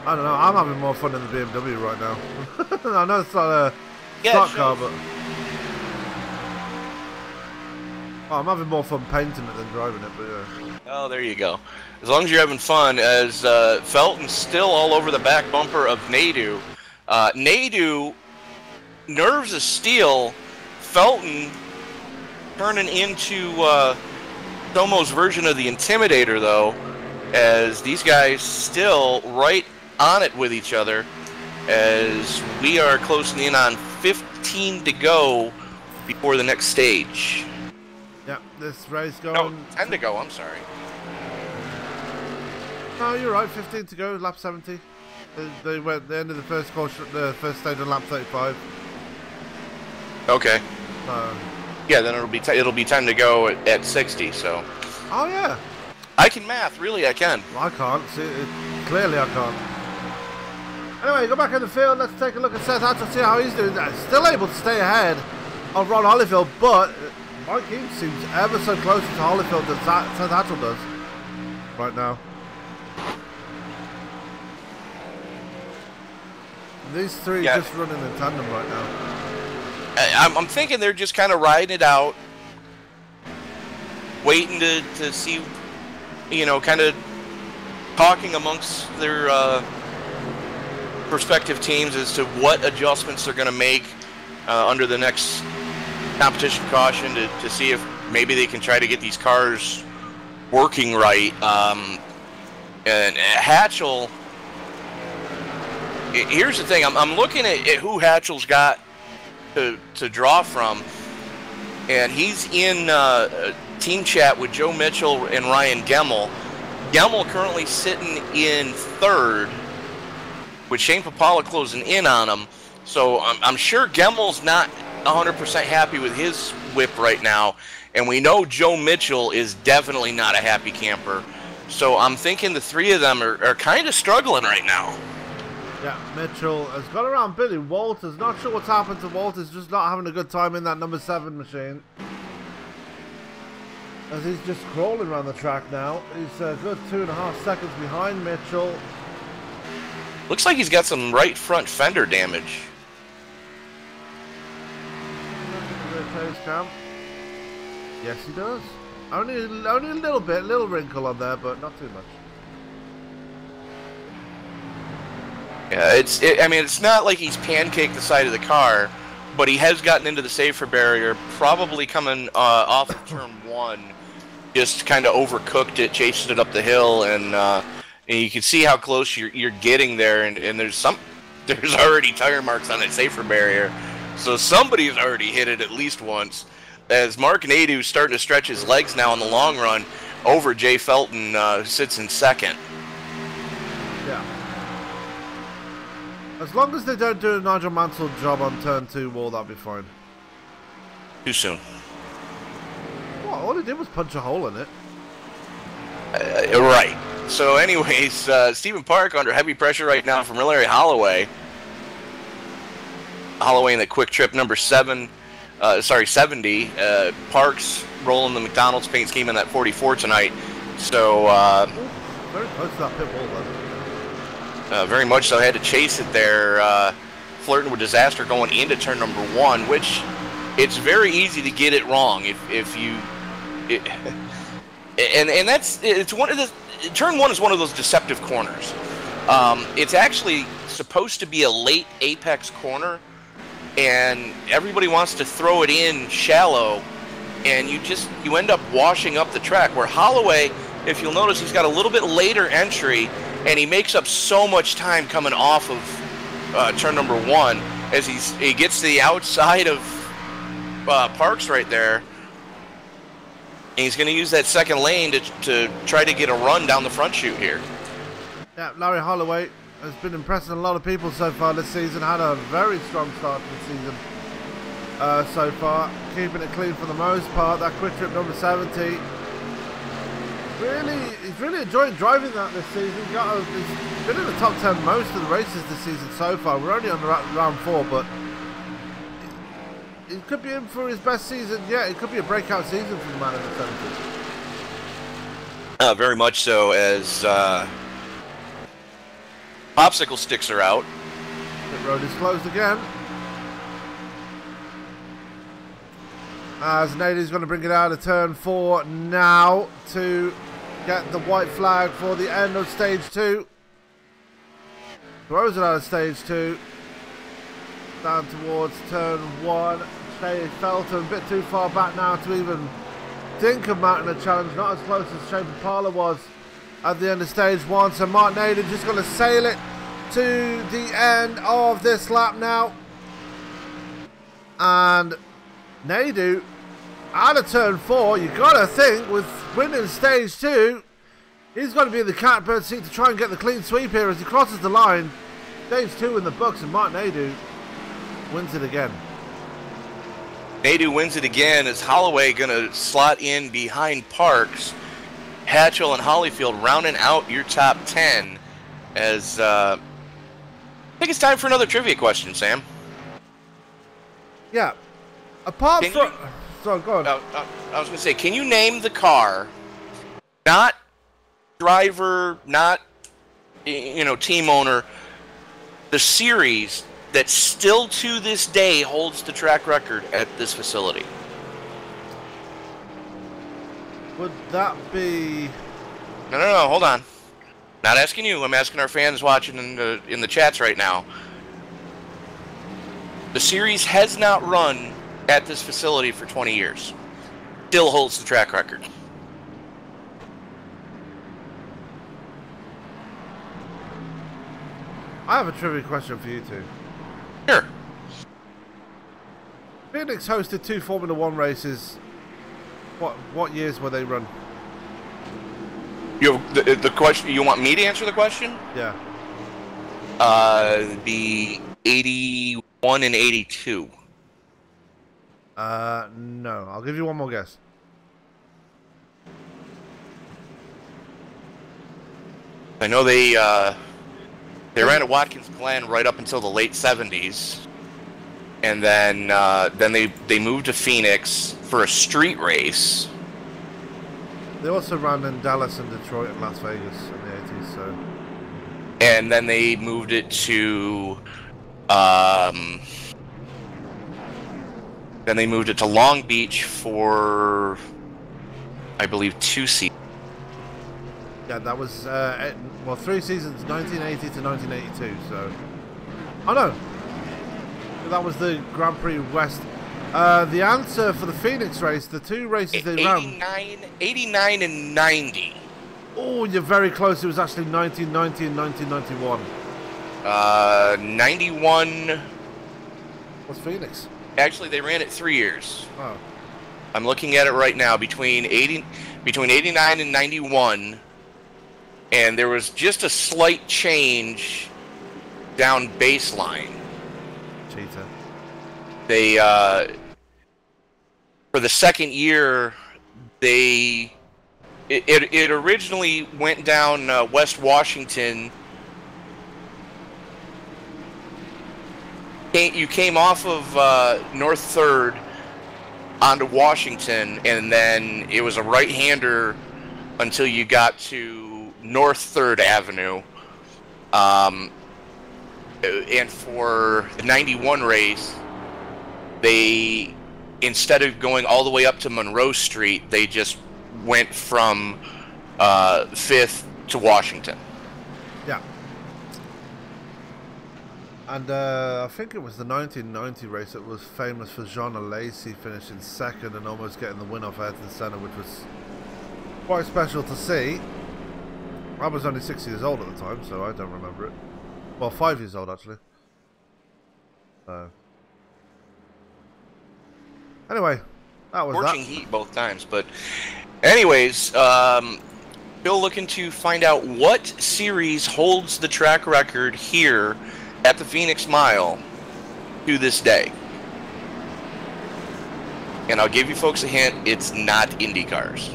I don't know. I'm having more fun in the BMW right now. I know it's not a stock car, but I'm having more fun painting it than driving it. But yeah. Oh, there you go. As long as you're having fun, as Felton's still all over the back bumper of Nadu. Nadu, nerves of steel. Felton turning into SOMO's version of the Intimidator, though, as these guys still right on it with each other, as we are closing in on 15 to go before the next stage. Yep, this race going... No, 10 to go, I'm sorry. No, you're right, 15 to go, lap 70. They went the end of the first course, the first stage on lap 35. Okay. Yeah, then it'll be 10 to go at 60, so... Oh, yeah. I can math, really, I can. I can't. See, clearly I can't. Anyway, go back in the field. Let's take a look at Seth Hatchel, see how he's doing. Still able to stay ahead of Ron Holyfield, but Mike Eames seems ever so closer to Holyfield than Seth Hatchel does right now. These three just running in tandem right now. I'm thinking they're just kind of riding it out, waiting to see, you know, kind of talking amongst their respective teams as to what adjustments they're going to make under the next competition caution to see if maybe they can try to get these cars working right. And Hatchel, here's the thing, I'm looking at who Hatchel's got to draw from, and he's in team chat with Joe Mitchell and Ryan Gemmel. Gemmel currently sitting in third, with Shayne Pipala closing in on him. So I'm sure Gemmel's not 100% happy with his whip right now, and we know Joe Mitchell is definitely not a happy camper. So I'm thinking the three of them are kind of struggling right now. Yeah, Mitchell has got around Billy Walters. Not sure what's happened to Walters, just not having a good time in that number 7 machine. As he's just crawling around the track now. He's a good 2.5 seconds behind Mitchell. Looks like he's got some right front fender damage. Yes, he does. Only a little bit, little wrinkle on there, but not too much. Yeah, I mean, it's not like he's pancaked the side of the car, but he has gotten into the safer barrier, probably coming off of turn 1, just kind of overcooked it, chasing it up the hill, and you can see how close you're getting there, and there's already tire marks on that safer barrier, so somebody's already hit it at least once. As Mark Nadu's starting to stretch his legs now in the long run over Jay Felton, who sits in second. Yeah. As long as they don't do a Nigel Mansell job on turn 2 wall, that'll be fine. Too soon. Well, all he did was punch a hole in it. Right. So anyways, Stephen Park under heavy pressure right now from Larry Holloway. Holloway in the quick trip number 70. Parks rolling the McDonald's paint scheme in that 44 tonight. So very close to that pit wall though. Very much so. Had to chase it there, flirting with disaster going into turn number 1, which it's very easy to get it wrong if you. It's one of the turn 1 is one of those deceptive corners. It's actually supposed to be a late apex corner, and everybody wants to throw it in shallow, and you end up washing up the track. Where Holloway, if you'll notice, he's got a little bit later entry, and he makes up so much time coming off of turn number 1 as he gets to the outside of Parks right there, and he's going to use that second lane to try to get a run down the front chute here. Yeah, Larry Holloway has been impressing a lot of people so far this season. Had a very strong start to the season so far, keeping it clean for the most part. That quick trip number 70. He's really enjoying driving that this season. He's been in the top 10 most of the races this season so far. We're only on round 4, but he could be in for his best season. Yeah, it could be a breakout season for the man in the 70s. Very much so, as popsicle sticks are out. Pit road is closed again. As Nady's going to bring it out of turn 4 now to get the white flag for the end of stage 2. Throws it out of stage 2. Down towards turn 1. Shay Felton a bit too far back now to even think of mounting a challenge. Not as close as Shayne Pipala was at the end of stage 1. So Mark Nady just going to sail it to the end of this lap now. And Nadu out of turn 4. You gotta think with winning stage 2, he's got to be in the catbird seat to try and get the clean sweep here as he crosses the line. Stage 2 in the books, and Mark Nadu wins it again. Nadu wins it again as Holloway gonna slot in behind Parks. Hatchel and Hollyfield rounding out your top 10 as I think it's time for another trivia question, Sam. Yeah. Apart from... So, go on. I was going to say, can you name the car, not driver, not, you know, team owner, the series that still to this day holds the track record at this facility? Would that be... No, hold on. Not asking you. I'm asking our fans watching in the chats right now. The series has not run at this facility for 20 years. Still holds the track record. I have a trivia question for you two. Sure. Phoenix hosted 2 Formula 1 races. What years were they run? You have the question. You want me to answer the question? Yeah. The 81 and 82. No. I'll give you one more guess. I know they ran at Watkins Glen right up until the late 70s, and then they moved to Phoenix for a street race. They also ran in Dallas and Detroit and Las Vegas in the 80s, so... And then they moved it to... Then they moved it to Long Beach for, I believe, 2 seasons. Yeah, that was, 3 seasons, 1980 to 1982, so... Oh, no! That was the Grand Prix West. The answer for the Phoenix race, the 2 races they ran... 89 and 90. Oh, you're very close. It was actually 1990 and 1991. 91... What's Phoenix? Actually, they ran it 3 years. Oh. I'm looking at it right now. Between 89 and 91, and there was just a slight change down baseline. Cheater. They for the second year, it originally went down West Washington. You came off of North 3rd onto Washington, and then it was a right-hander until you got to North 3rd Avenue. And for the 91 race, they, instead of going all the way up to Monroe Street, they just went from 5th to Washington. Yeah. And I think it was the 1990 race that was famous for Jean Alesi finishing 2nd and almost getting the win off Ayrton Senna, which was quite special to see. I was only 6 years old at the time, so I don't remember it. Well, 5 years old, actually. Anyway, that was Scorching heat both times, but anyways, still looking to find out what series holds the track record here at the Phoenix Mile to this day. And I'll give you folks a hint, it's not Indy cars.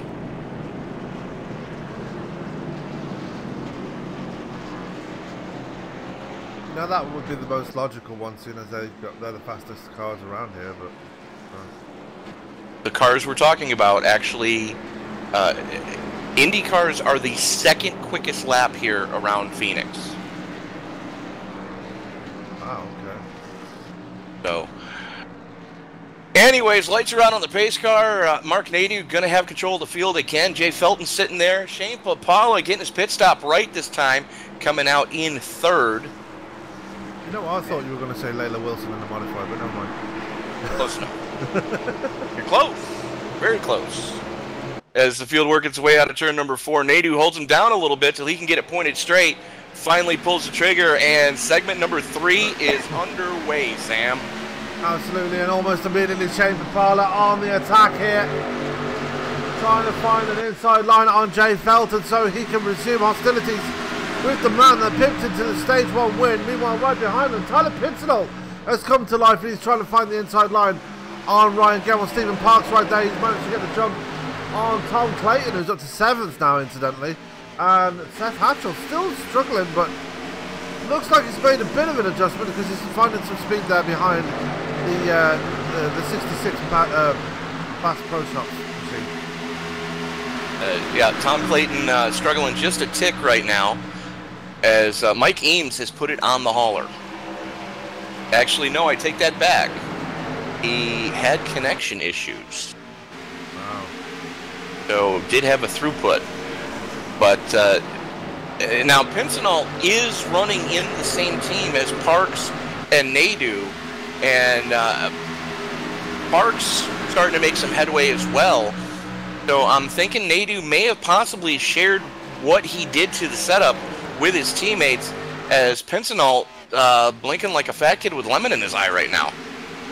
Now that would be the most logical one, seeing as they're the fastest cars around here, but... The cars we're talking about actually, Indy cars are the second quickest lap here around Phoenix. Oh, okay. So, anyways, lights are out on the pace car. Mark Nadeau going to have control of the field again. Jay Felton sitting there. Shayne Pipala getting his pit stop right this time, coming out in third. You know what? I thought you were going to say Layla Wilson in the modifier, but never mind. Close enough. You're close. Very close. As the field works its way out of turn number 4, Nadeau holds him down a little bit till he can get it pointed straight. Finally pulls the trigger, and segment number 3 is underway, Sam. Absolutely, and almost immediately Shayne Pipala on the attack here. Trying to find an inside line on Jay Felton so he can resume hostilities with the man that pipped into the stage 1 win. Meanwhile, right behind him, Tyler Pincinel has come to life and he's trying to find the inside line on Ryan Gemmell. Stephen Parks right there, he's managed to get the jump on Tom Clayton, who's up to 7th now, incidentally. And Seth Hatchel still struggling, but looks like he's made a bit of an adjustment because he's finding some speed there behind the 66 Bass Pro Shops machine. Yeah, Tom Clayton struggling just a tick right now, as Mike Eames has put it on the hauler. Actually, no, I take that back. He had connection issues. Wow. So, did have a throughput. But now Pincinel is running in the same team as Parks and Nadeau. And Parks starting to make some headway as well. So I'm thinking Nadeau may have possibly shared what he did to the setup with his teammates, as Pincinel blinking like a fat kid with lemon in his eye right now.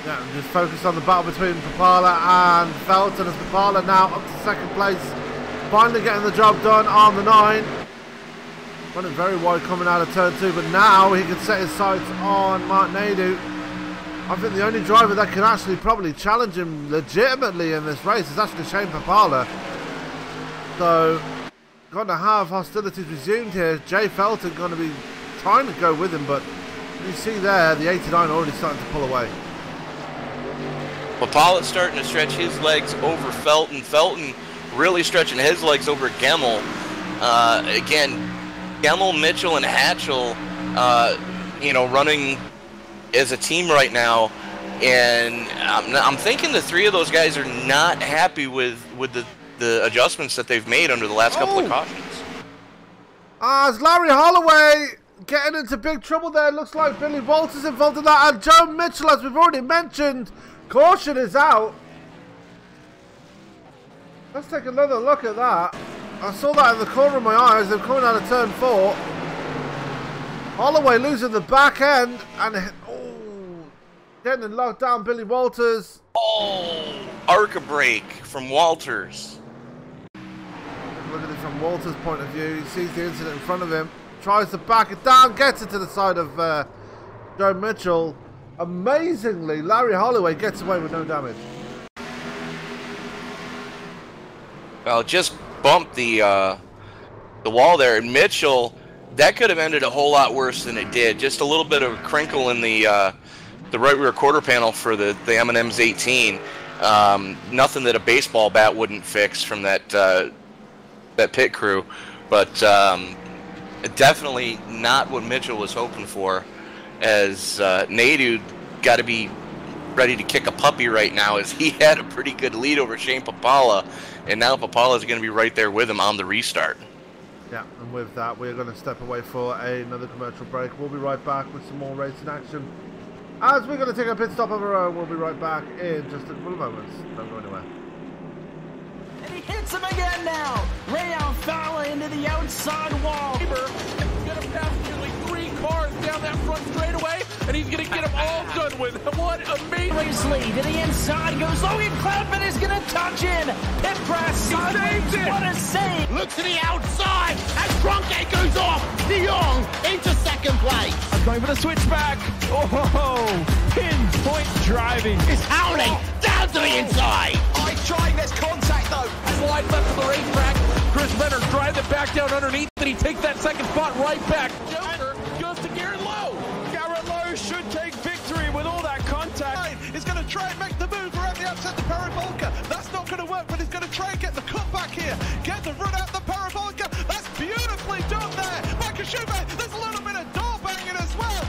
Yeah, just focus on the battle between Pipala and Felton, as Pipala now up to 2nd place. Finally getting the job done on the 9. Running very wide coming out of turn 2, but now he can set his sights on Mark Nadeau. I think the only driver that can actually probably challenge him legitimately in this race is actually Shayne Pipala. So, going to have hostilities resumed here. Jay Felton going to be trying to go with him, but you see there, the 89 already starting to pull away. Pipala's starting to stretch his legs over Felton. Felton really stretching his legs over Gemmell. Again, Gemmell, Mitchell, and Hatchel, running as a team right now, and I'm thinking the 3 of those guys are not happy with the adjustments that they've made under the last couple of cautions. As Larry Holloway getting into big trouble there. Looks like Billy Walters involved in that, and Joe Mitchell, as we've already mentioned, caution is out. Let's take another look at that. I saw that in the corner of my eye as they're coming out of turn 4. Holloway losing the back end, and getting locked down Billy Walters. Oh, arc a brake from Walters. Look at it from Walters' point of view. He sees the incident in front of him, tries to back it down, gets it to the side of Joe Mitchell. Amazingly, Larry Holloway gets away with no damage. Well, it just bumped the wall there, and Mitchell, that could have ended a whole lot worse than it did. Just a little bit of a crinkle in the right rear quarter panel for the M&M's 18. Nothing that a baseball bat wouldn't fix from that pit crew, but definitely not what Mitchell was hoping for. As Nadeau got to be ready to kick a puppy right now, as he had a pretty good lead over Shayne Pipala, and now Pipala is going to be right there with him on the restart. Yeah, and with that, we're going to step away for another commercial break. We'll be right back with some more racing action. As we're going to take a pit stop of our own, we'll be right back in just a couple of moments. Don't go anywhere. And he hits him again now. Rayon Fowler into the outside wall. He's going to pass nearly 3 cars down that front straightaway, and he's going to get them all done with. What amazing race lead to the inside goes Logan Cloudman is going to touch in. Pit press. saved it. What a save. Look to the outside as Cronkite goes off. De Jong into second place. Going for the switchback. Oh, pinpoint driving. It's howling down to the inside. I trying, there's contact though. slide left of the racetrack. Chris Venner drives it back down underneath, and he takes that second spot right back. Joker goes to Garrett Lowe. Garrett Lowe should take victory with all that contact. He's going to try and make the move around the outside. Kashuba, there's a little bit of door banging as well.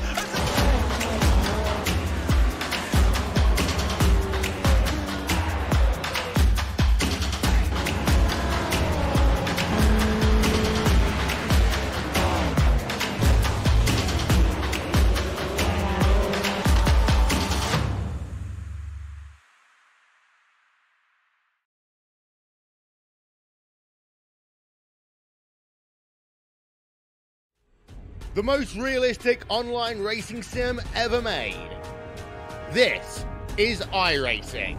The most realistic online racing sim ever made. This is iRacing.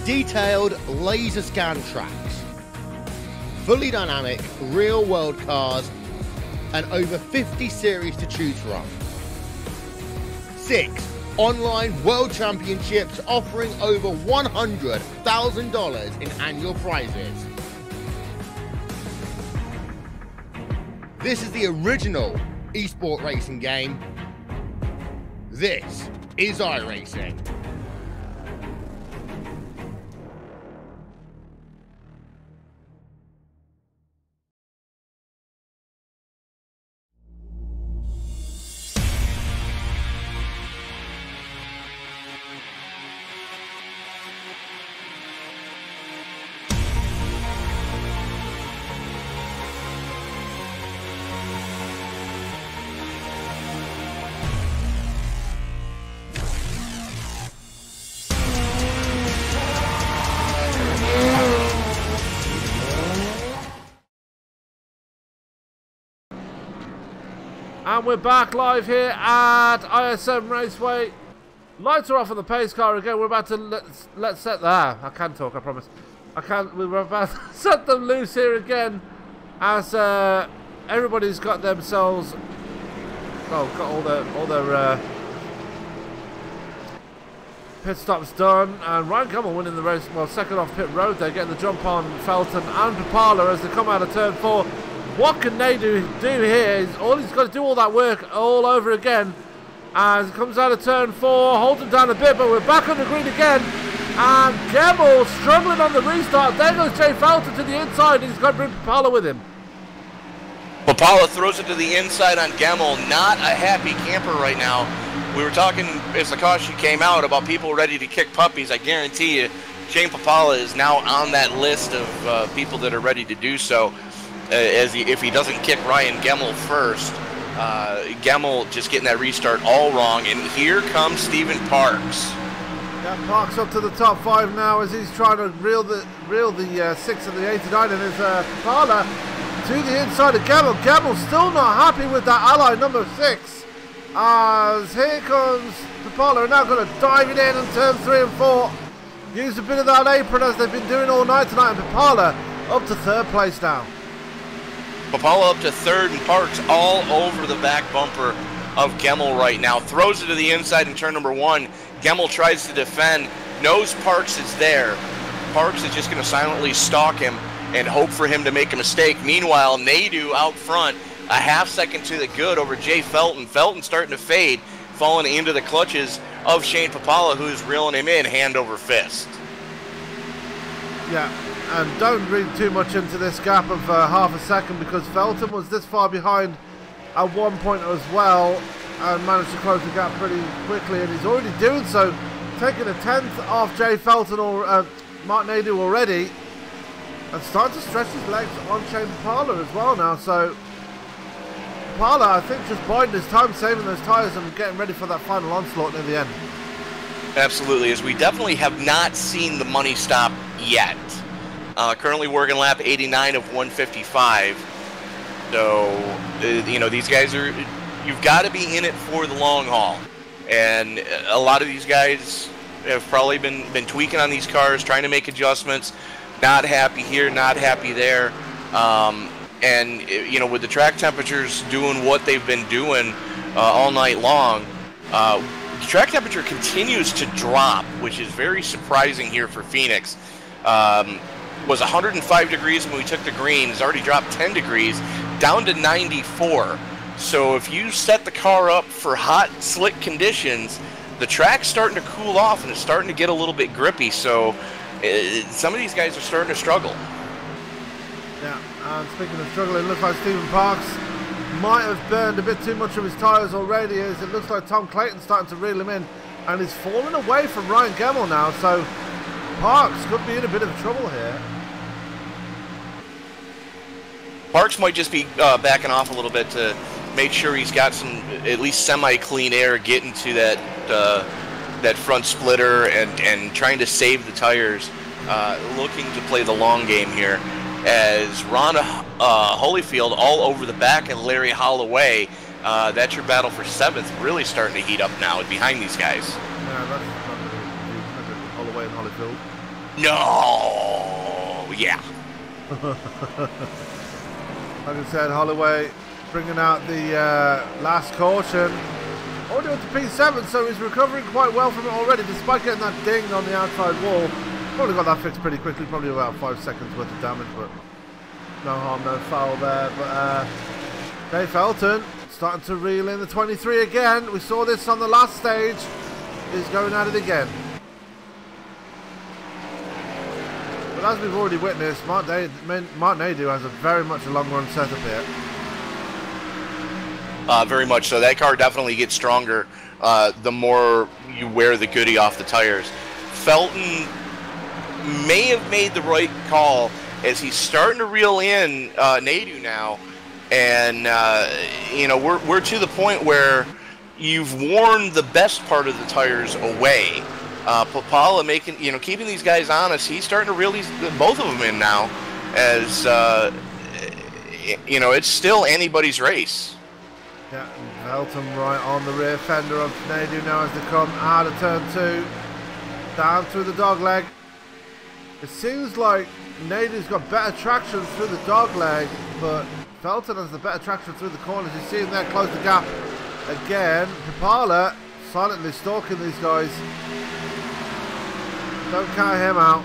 Detailed laser scan tracks, fully dynamic real world cars, and over 50 series to choose from. 6 online world championships offering over $100,000 in annual prizes. This is the original esport racing game. This is iRacing. And we're back live here at ISM Raceway. Lights are off on the pace car again. We're about to let's set that. I can talk, I promise. We're about to set them loose here again, as everybody's got themselves. Got all their pit stops done, and Ryan Gemmell winning the race. Well, second off pit road. They're getting the jump on Felton and Pipala as they come out of turn 4. What can they do here is he's got to do all that work all over again as he comes out of turn 4, holds him down a bit, but we're back on the green again, and Gemmell struggling on the restart. There goes Jay Felton to the inside, and he's got to bring Pipala with him. Pipala throws it to the inside on Gemmell. Not a happy camper right now. We were talking as the caution came out about people ready to kick puppies. I guarantee you, Shayne Pipala is now on that list of people that are ready to do so. If he doesn't kick Ryan Gemmell first, Gemmell just getting that restart all wrong. And here comes Stephen Parks. Yeah, Parks up to the top 5 now as he's trying to reel the 6 of the 89, and his Pipala to the inside of Gemmell. Gemmell still not happy with that ally number 6. As here comes Pipala, and now going to dive it in turn 3 and 4. Use a bit of that apron as they've been doing all night tonight, and Pipala up to 3rd place now. Pipala up to 3rd, and Parks all over the back bumper of Gemmell right now. Throws it to the inside in turn number 1. Gemmell tries to defend, knows Parks is there. Parks is just going to silently stalk him and hope for him to make a mistake. Meanwhile, Nadu out front, a half second to the good over Jay Felton. Felton starting to fade, falling into the clutches of Shayne Pipala, who's reeling him in hand over fist. Yeah. And don't read too much into this gap of half a second, because Felton was this far behind at one point as well and managed to close the gap pretty quickly, and he's already doing so, taking a 10th off Jay Felton or Mark Nadu already, and starting to stretch his legs on Shayne Pipala as well now. So Pipala, I think, just biding his time, saving those tyres and getting ready for that final onslaught near the end. Absolutely, as we definitely have not seen the money stop yet. Currently working lap 89 of 155. So, you know, these guys are, you've got to be in it for the long haul. And a lot of these guys have probably been tweaking on these cars, trying to make adjustments. Not happy here, not happy there. And, you know, with the track temperatures doing what they've been doing all night long, the track temperature continues to drop, which is very surprising here for Phoenix. Was 105 degrees when we took the green. It's already dropped 10 degrees, down to 94. So if you set the car up for hot, slick conditions, the track's starting to cool off and it's starting to get a little bit grippy. So some of these guys are starting to struggle. Yeah, and speaking of struggling, it looks like Stephen Parks might have burned a bit too much of his tyres already, as it looks like Tom Clayton's starting to reel him in, and he's falling away from Ryan Gemmell now, so Parks could be in a bit of trouble here. Parks might just be backing off a little bit to make sure he's got some at least semi-clean air getting to that front splitter and trying to save the tires, looking to play the long game here. As Ron Holyfield all over the back and Larry Holloway, that's your battle for 7th, really starting to heat up now behind these guys. Yeah, that's Holloway and Holyfield. No, yeah. Like I said, Holloway bringing out the last caution. Already up to P7, so he's recovering quite well from it already, despite getting that ding on the outside wall. Probably got that fixed pretty quickly, probably about 5 seconds worth of damage, but no harm, no foul there. But Dave Felton starting to reel in the 23 again. We saw this on the last stage. He's going at it again. But as we've already witnessed, Martin Nadeau has a very much a long run setup here. Very much so. That car definitely gets stronger the more you wear the goodie off the tires. Felton may have made the right call as he's starting to reel in Nadeau now, and you know, we're to the point where you've worn the best part of the tires away. Pipala making, you know, keeping these guys honest. He's starting to reel both of them in now, as you know, it's still anybody's race. Yeah, Felton right on the rear fender of Nadeau now as they come out of turn 2, down through the dog leg. It seems like Nadeau's got better traction through the dog leg, but Felton has the better traction through the corners. You see him there close the gap again. Pipala silently stalking these guys. Don't count him out.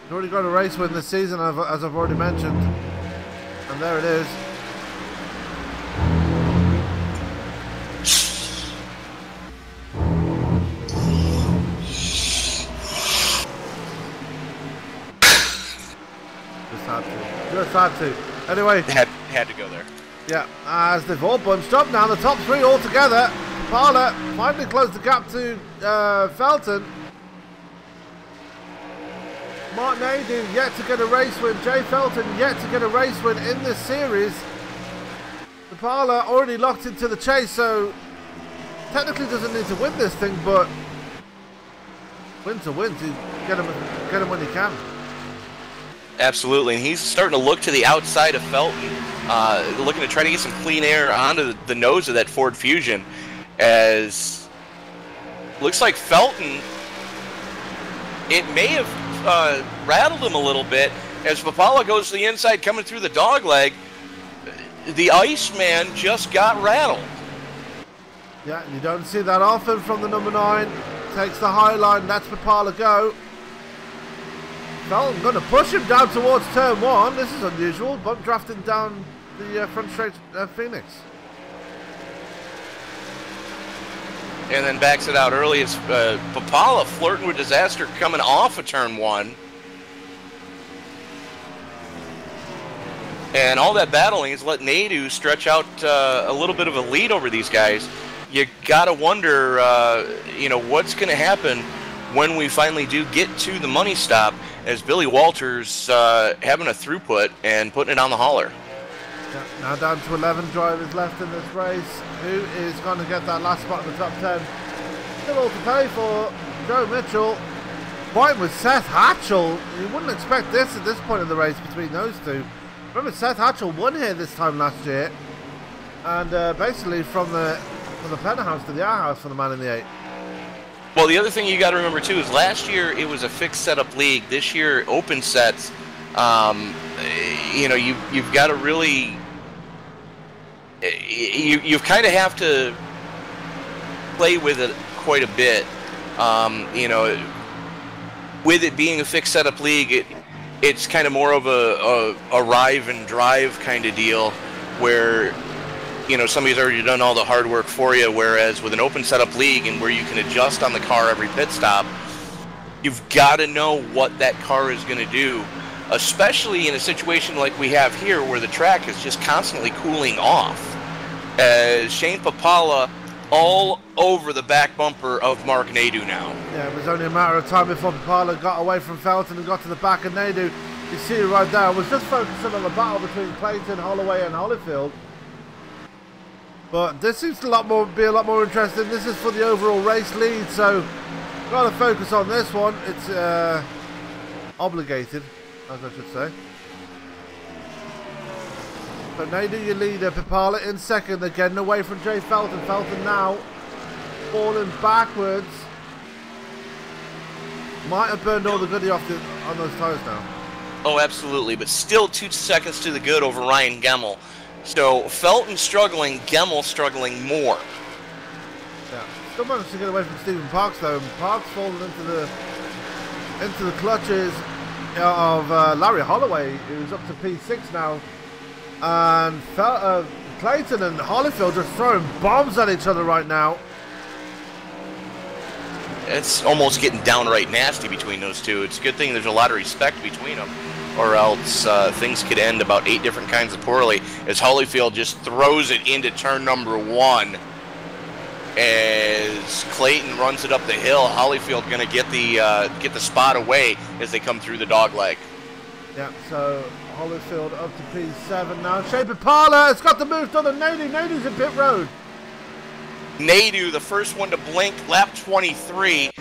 He's already got a race win this season, as I've already mentioned. And there it is. Just had to. Anyway. Had to go there. Yeah, as they've all bunched up now, the top 3 all together. Pipala finally closed the gap to Felton. Martin Nadeau yet to get a race win. Jay Felton yet to get a race win in this series. Pipala already locked into the chase, so technically doesn't need to win this thing, but win to get him when he can. Absolutely, and he's starting to look to the outside of Felton, looking to try to get some clean air onto the nose of that Ford Fusion, as looks like Felton, it may have rattled him a little bit, as Pipala goes to the inside coming through the dog leg. The Iceman just got rattled. Yeah, you don't see that often from the number 9. Takes the high line, that's Pipala go. Felton going to push him down towards turn 1. This is unusual. Bump drafting down the front straight Phoenix. And then backs it out early. It's Pipala flirting with disaster coming off of turn 1. And all that battling has let Nadeau stretch out a little bit of a lead over these guys. You got to wonder, you know, what's going to happen when we finally do get to the money stop, as Billy Walters having a throughput and putting it on the hauler. Yeah, now down to 11 drivers left in this race. Who is going to get that last spot in the top 10? Still all to pay for. Joe Mitchell fighting with Seth Hatchel. You wouldn't expect this at this point in the race between those two. Remember, Seth Hatchel won here this time last year, and basically from the penthouse to the outhouse for the man in the 8. Well, the other thing you got to remember too is last year it was a fixed setup league. This year, open sets. You know, you've got to really, you kind of have to play with it quite a bit. You know, with it being a fixed setup league, it's kind of more of a arrive and drive kind of deal, where, you know, somebody's already done all the hard work for you, whereas with an open setup league and where you can adjust on the car every pit stop, you've got to know what that car is going to do especially in a situation like we have here where the track is just constantly cooling off. As Shayne Pipala all over the back bumper of Mark Nadeau now. Yeah, it was only a matter of time before Pipala got away from Felton and got to the back of Nadeau. You see it right there. I was just focusing on the battle between Clayton, Holloway and Holyfield. But this seems to be a lot more interesting. This is for the overall race lead, so got to focus on this one. It's obligated, as I should say. But Nadeau, your leader, Pipala in second. They're getting away from Jay Felton. Felton now falling backwards. Might have burned all the goodie off on those tyres now. Oh, absolutely, but still 2 seconds to the good over Ryan Gemmell. So Felton struggling, Gemmell struggling more. Yeah, still managed to get away from Stephen Parks though. Parks falling into the clutches of Larry Holloway, who's up to P6 now. And Clayton and Holyfield just throwing bombs at each other right now. It's almost getting downright nasty between those two. It's a good thing there's a lot of respect between them, or else things could end about 8 different kinds of poorly, as Holyfield just throws it into turn number 1. As Clayton runs it up the hill, Holyfield going to get the spot away as they come through the dogleg. Yeah, so Holyfield up to P7 now. Shayne Pipala has got the move done, and Nadeau's in pit road. Nadeau, the first one to blink, lap 23.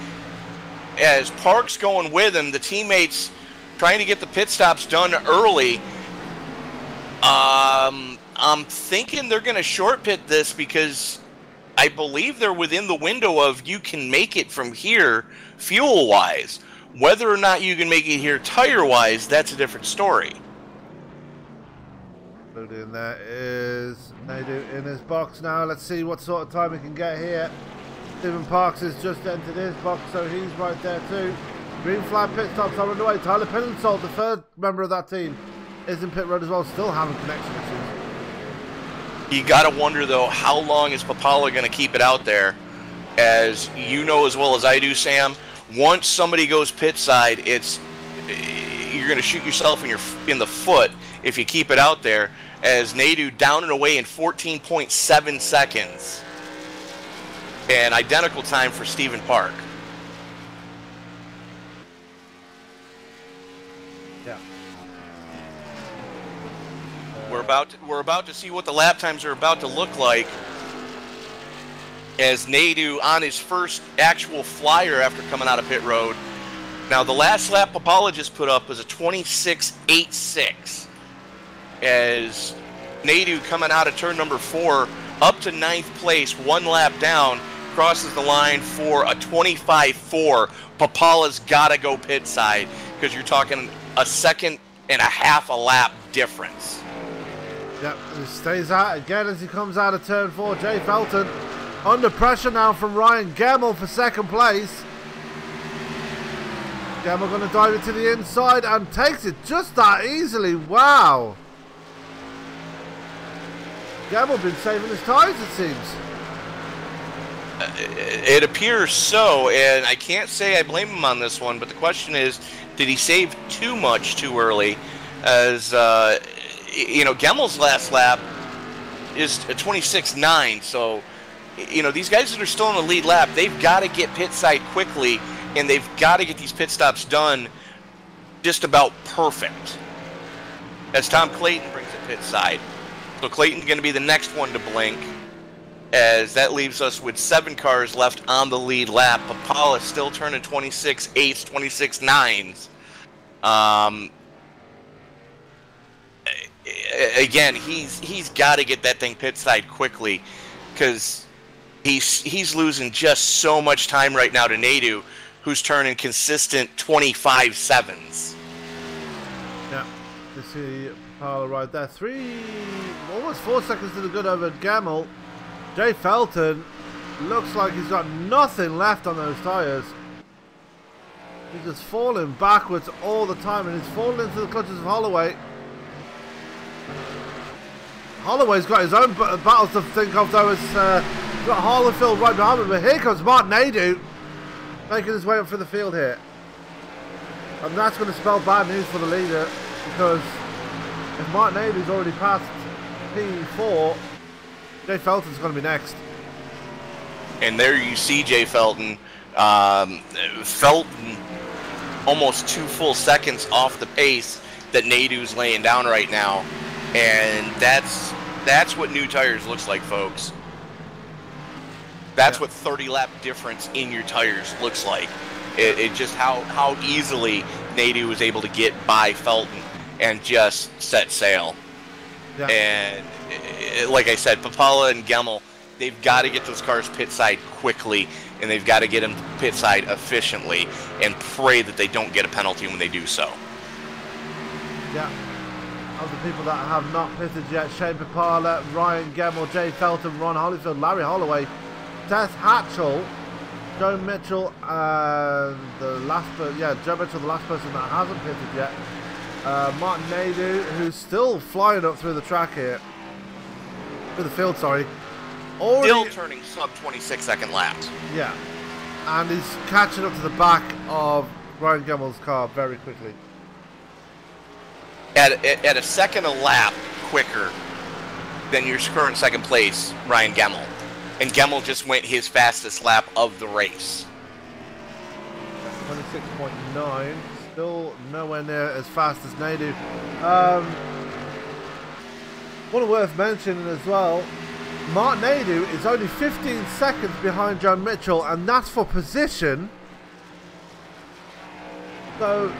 As Parks going with him, the teammates trying to get the pit stops done early. I'm thinking they're going to short pit this because I believe they're within the window of you can make it from here fuel-wise. Whether or not you can make it here tire-wise, that's a different story. In there is Nadeau in his box now. Let's see what sort of time he can get here. Stephen Parks has just entered his box, so he's right there too. Green flag pit stops are underway. Tyler Pinnensold, the third member of that team, is in pit road as well, still having connection issues. You gotta wonder though, how long is Pipala gonna keep it out there? As you know as well as I do, Sam, once somebody goes pit side, you're gonna shoot yourself in the foot if you keep it out there. As Nadeau down and away in 14.7 seconds. And identical time for Stephen Park. Yeah. We're about to see what the lap times are about to look like. As Nadeau on his first actual flyer after coming out of pit road. Now the last lap Pipala just put up was a 26.86. As Nadeau coming out of turn number 4 up to 9th place, 1 lap down, crosses the line for a 25.4. Pipala's got to go pit side because you're talking a 1.5 seconds a lap difference. Yep, he stays out again as he comes out of turn 4. Jay Felton under pressure now from Ryan Gemmell for 2nd place. Gemmell going to dive it to the inside and takes it just that easily. Wow. Gemmell been saving his tyres, it seems. It appears so, and I can't say I blame him on this one, but the question is, did he save too much too early? As, you know, Gemmell's last lap is a 26.9, so, you know, these guys that are still in the lead lap, they've got to get pit side quickly, and they've got to get these pit stops done just about perfect. As Tom Clayton brings it pit side. So Clayton's going to be the next one to blink, as that leaves us with 7 cars left on the lead lap. Pipala still turning 26.8s, 26.9s. Again, he's got to get that thing pit side quickly because he's losing just so much time right now to Nadeau, who's turning consistent 25.7s. Yeah, you see Pipala right there. Almost 4 seconds to the good over Gemmell. Jay Felton looks like he's got nothing left on those tyres. He's just falling backwards all the time, and he's falling into the clutches of Holloway. Holloway's got his own battles to think of though, as he's got Holyfield right behind him, but here comes Mark Nadeau making his way up for the field here. And that's going to spell bad news for the leader. because if Martin Ailey's already passed P4, Jay Felton's going to be next. And there you see Jay Felton. Felton almost 2 full seconds off the pace that Nadeau's laying down right now. And that's what new tires looks like, folks. That's what 30 lap difference in your tires looks like. It just how easily Nadeau was able to get by Felton and just set sail. Yeah. And like I said, Pipala and Gemmel, they've got to get those cars pit side quickly, and they've got to get them pit side efficiently, and pray that they don't get a penalty when they do so. Yeah. Of the people that have not pitted yet, Shayne Pipala, Ryan Gemmel, Jay Felton, Ron Holyfield, Larry Holloway, Seth Hatchel, Joe Mitchell, Joe Mitchell, the last person that hasn't pitted yet. Martin Nadeau, who's still flying up through the track here. Through the field, sorry. Still turning sub 26-second laps. Yeah. And he's catching up to the back of Ryan Gemmel's car very quickly. At a second a lap quicker than your current second place, Ryan Gemmel. And Gemmel just went his fastest lap of the race. 26.9. Still nowhere near as fast as Nadeau. One worth mentioning as well, Martin Nadeau is only 15 seconds behind Joe Mitchell, and that's for position. So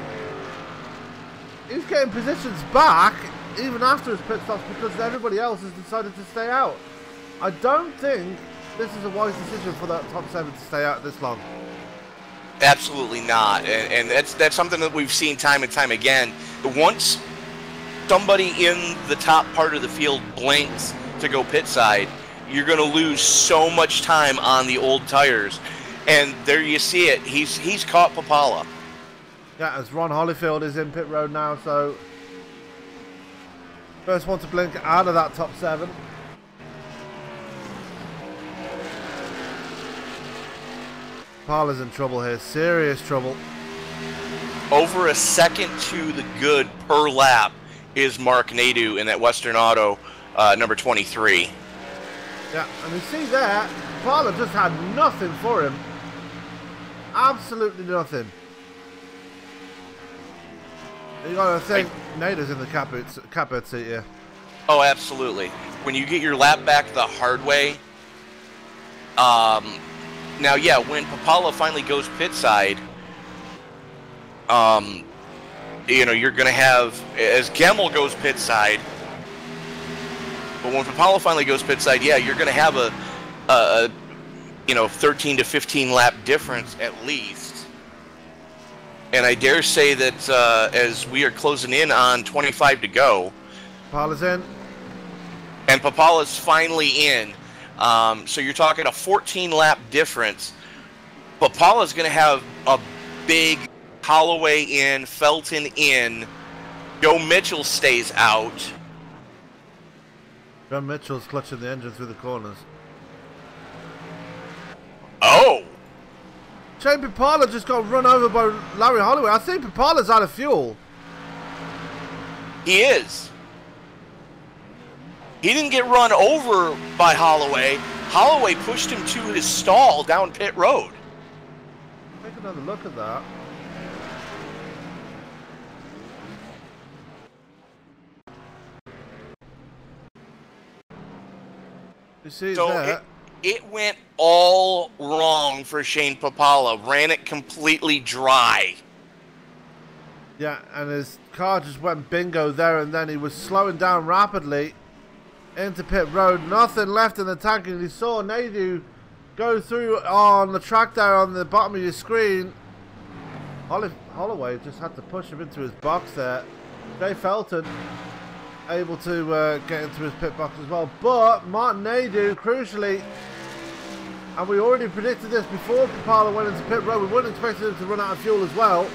he's getting positions back even after his pit stops because everybody else has decided to stay out. I don't think this is a wise decision for that top 7 to stay out this long. Absolutely not, and that's something that we've seen time and time again. Once somebody in the top part of the field blinks to go pit side, you're going to lose so much time on the old tires. And there you see it. He's caught Pipala. Yeah, as Ron Holyfield is in pit road now, so first one to blink out of that top 7. Pipala's in trouble here, serious trouble. Over a second to the good per lap is Mark Nadeau in that Western Auto number 23. Yeah, and you see there, Pipala just had nothing for him. Absolutely nothing. You gotta think Nadeau's in the catbird seat here. Oh, absolutely. When you get your lap back the hard way, now, yeah, when Pipala finally goes pit side, you know, you're going to have, as Gemmel goes pit side, but when Pipala finally goes pit side, yeah, you're going to have a you know, 13 to 15 lap difference at least. And I dare say that as we are closing in on 25 to go, Pipala's in. And Pipala's finally in. So you're talking a 14 lap difference. Pipala's going to have a big Holloway in, Felton in. Joe Mitchell stays out. Joe Mitchell's clutching the engine through the corners. Oh! Shayne Pipala just got run over by Larry Holloway. I think Pipala's out of fuel. He is. He didn't get run over by Holloway. Holloway pushed him to his stall down pit road. Take another look at that. You see so there? It went all wrong for Shayne Pipala. Ran it completely dry. Yeah, and his car just went bingo there, and then he was slowing down rapidly into pit road. Nothing left in the tank, and you saw Nadeau go through on the track there on the bottom of your screen. Holloway just had to push him into his box there. Jay Felton able to get into his pit box as well, but Martin Nadeau, crucially, and we already predicted this before Pipala went into pit road, we weren't expecting him to run out of fuel as well.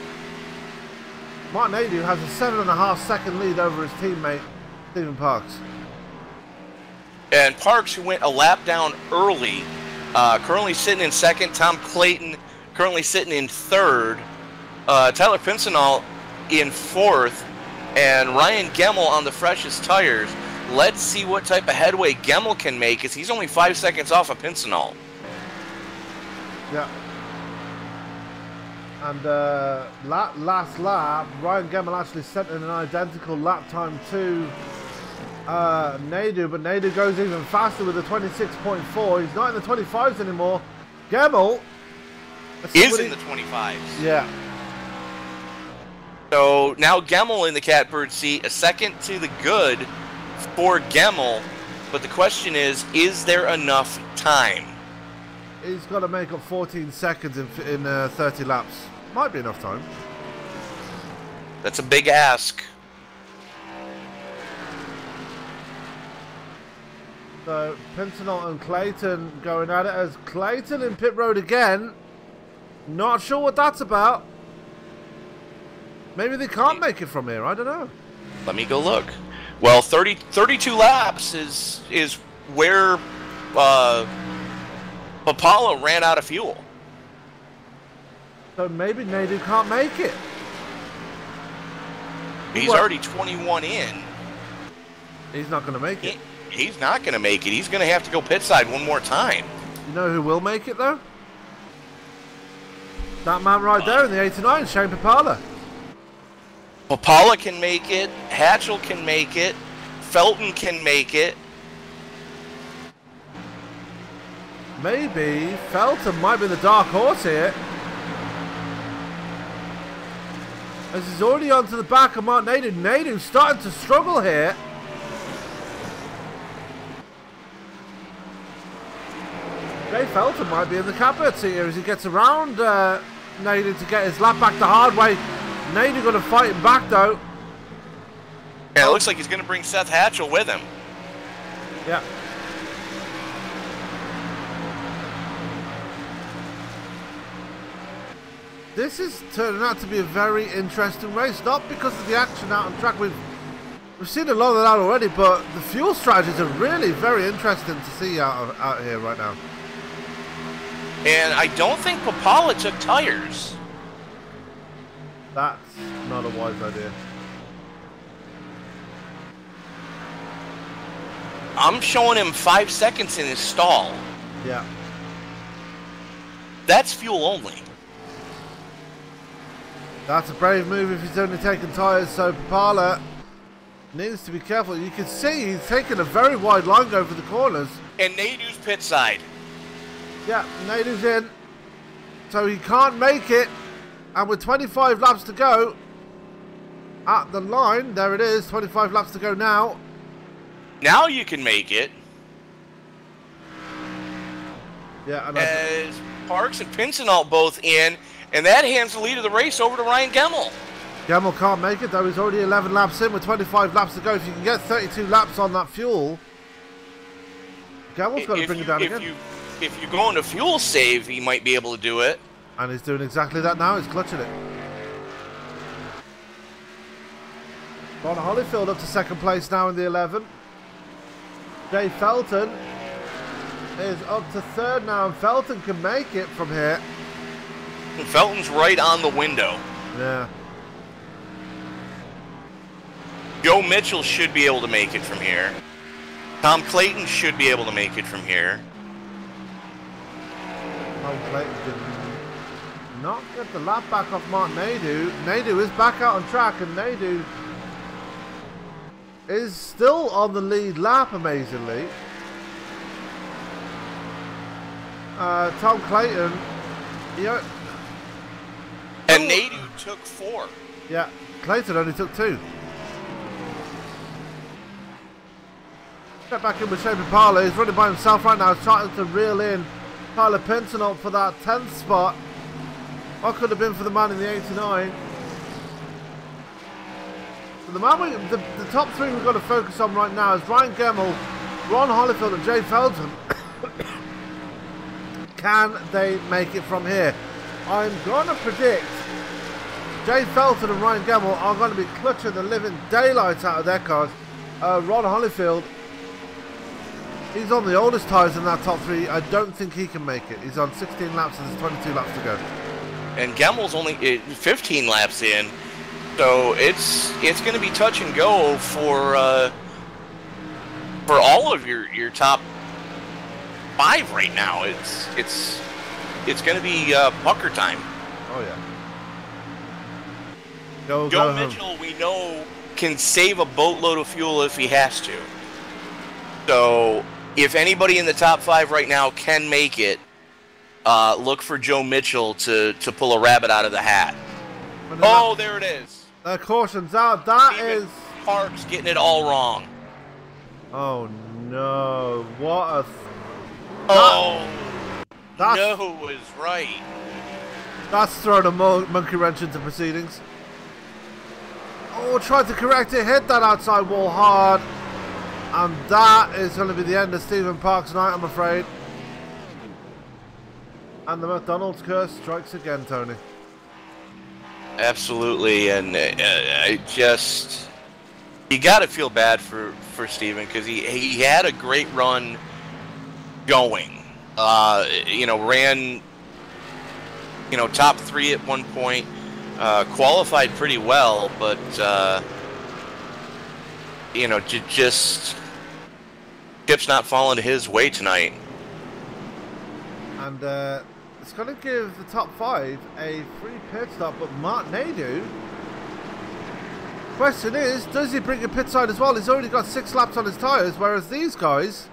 Martin Nadeau has a 7.5 second lead over his teammate Stephen Parks. And Parks, who went a lap down early, currently sitting in second. Tom Clayton currently sitting in third. Tyler Pincinel in fourth. And Ryan Gemmel on the freshest tires. Let's see what type of headway Gemmel can make, as he's only 5 seconds off of Pincinel. Yeah. And last lap, Ryan Gemmel actually sent in an identical lap time to Nadu, but Nadu goes even faster with a 26.4. He's not in the 25s anymore. Gemmel is in the 25s. Yeah. So now Gemmel in the catbird seat, a second to the good for Gemmel. But the question is there enough time? He's got to make up 14 seconds in 30 laps. Might be enough time. That's a big ask. So Pincinel and Clayton going at it, as Clayton in pit road again. Not sure what that's about. Maybe they can't make it from here. I don't know. Let me go look. Well, 32 laps is where Pipala ran out of fuel. So maybe Nadu can't make it. He's already 21 in. He's not going to make it. He's not going to make it. He's going to have to go pit side one more time. You know who will make it, though? That man right there in the 89, Shayne Pipala. Pipala can make it. Hatchel can make it. Felton can make it. Maybe Felton might be the dark horse here. As he's already onto the back of Mark Nadu. Nadu's starting to struggle here. Jay Felton might be in the catbird seat here as he gets around Nadu to get his lap back the hard way. Nadu going to fight him back though. Yeah, it looks like he's going to bring Seth Hatchel with him. Yeah. This is turning out to be a very interesting race, not because of the action out on track. We've seen a lot of that already, but the fuel strategies are really very interesting to see out here right now. And I don't think Pipala took tires. That's not a wise idea. I'm showing him 5 seconds in his stall. Yeah. That's fuel only. That's a brave move if he's only taking tyres, so Pipala needs to be careful. You can see he's taking a very wide line over the corners. And Nadu's pit side. Yeah, Nadu's in. So he can't make it. And with 25 laps to go at the line, there it is, 25 laps to go now. Now you can make it. Yeah, and as Parks and Pincinel both in. And that hands the lead of the race over to Ryan Gemmel. Gemmel can't make it, though. He's already 11 laps in with 25 laps to go. If you can get 32 laps on that fuel, Gemmel's got to bring it down again. If you go into fuel save, he might be able to do it. And he's doing exactly that now. He's clutching it. Ron Holyfield up to second place now in the 11. Jay Felton is up to third now, and Felton can make it from here. Felton's right on the window. Yeah. Joe Mitchell should be able to make it from here. Tom Clayton should be able to make it from here. Tom Clayton did not get the lap back off Mark Nadu. Nadu is back out on track, and Nadu is still on the lead lap, amazingly. Tom Clayton, and Nadu took 4. Yeah, Clayton only took 2. Get back in with Shayne Pipala. He's running by himself right now. He's trying to reel in Tyler Pincinel for that 10th spot. What could have been for the man in the 89. So the top 3 we've got to focus on right now is Ryan Gemmel, Ron Holyfield and Jay Felton. Can they make it from here? I'm going to predict Jay Felton and Ryan Gemmel are going to be clutching the living daylights out of their cars. Ron Holyfield, he's on the oldest tyres in that top 3. I don't think he can make it. He's on 16 laps and there's 22 laps to go. And Gemmel's only 15 laps in. So it's going to be touch and go for all of your top 5 right now. It's going to be pucker time. Oh yeah. Joe Mitchell, we know, can save a boatload of fuel if he has to. So if anybody in the top 5 right now can make it, look for Joe Mitchell to pull a rabbit out of the hat. Oh, there it is. Caution's out. That is Parks getting it all wrong. Oh no! What a. No was right. That's thrown a monkey wrench into proceedings. Oh, tried to correct it, hit that outside wall hard. And that is going to be the end of Stephen Parks' night, I'm afraid. And the McDonald's curse strikes again, Tony. Absolutely, and I just... You got to feel bad for Stephen, because he had a great run going. You know, ran, you know, top 3 at one point. Qualified pretty well, but you know, just chips not falling his way tonight. And it's going to give the top 5 a free pit stop, but Mark Nadeau. Question is, does he bring a pit side as well? He's already got 6 laps on his tyres, whereas these guys.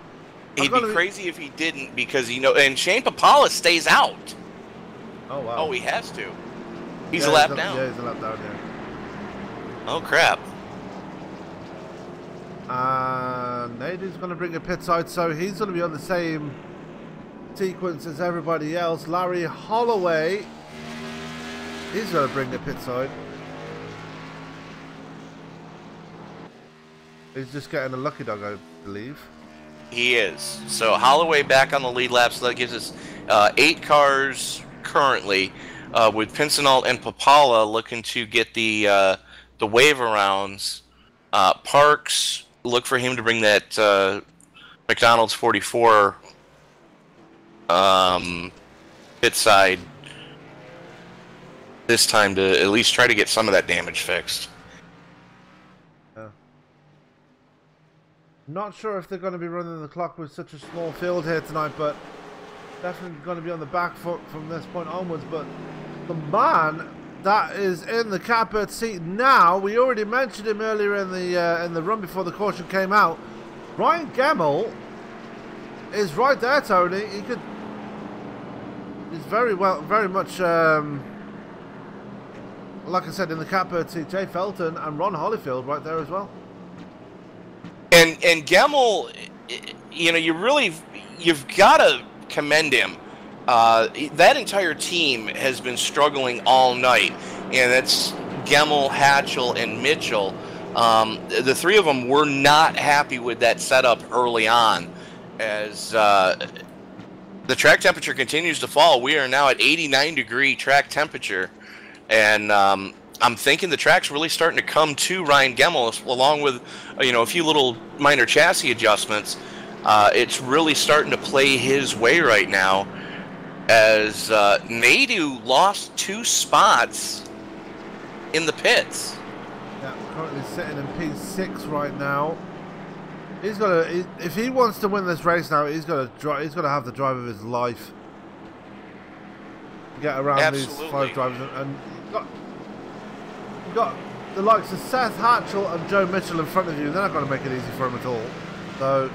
He'd be crazy if he didn't, because and Shayne Pipala stays out. Oh wow! Oh, he has to. He's a lap down. Yeah, he's a lap down, yeah. Oh, crap. Nadeau's going to bring a pit side, so he's going to be on the same sequence as everybody else. Larry Holloway, he's going to bring a pit side. He's just getting a lucky dog, I believe. He is. So Holloway back on the lead lap, so that gives us 8 cars currently. With Pincinel and Pipala looking to get the wave arounds. Parks, look for him to bring that McDonald's 44 pit side this time to at least try to get some of that damage fixed. Not sure if they're going to be running the clock with such a small field here tonight, but definitely going to be on the back foot from this point onwards. But the man that is in the catbird seat now, we already mentioned him earlier in the run before the caution came out. Ryan Gemmell is right there, Tony. He's very much like I said, in the catbird seat. Jay Felton and Ron Holyfield right there as well. And Gemmell, you know, you've got to commend him. That entire team has been struggling all night, and that's Gemmell, Hatchel, and Mitchell. The 3 of them were not happy with that setup early on. As the track temperature continues to fall, we are now at 89-degree track temperature, and I'm thinking the track's really starting to come to Ryan Gemmell, along with a few little minor chassis adjustments. It's really starting to play his way right now, as Nadeau lost 2 spots in the pits. Yeah, currently sitting in P6 right now. He's got to, if he wants to win this race now, he's got to have the drive of his life. Get around these 5 drivers, and you've got the likes of Seth Hatchel and Joe Mitchell in front of you. They're not going to make it easy for him at all. So,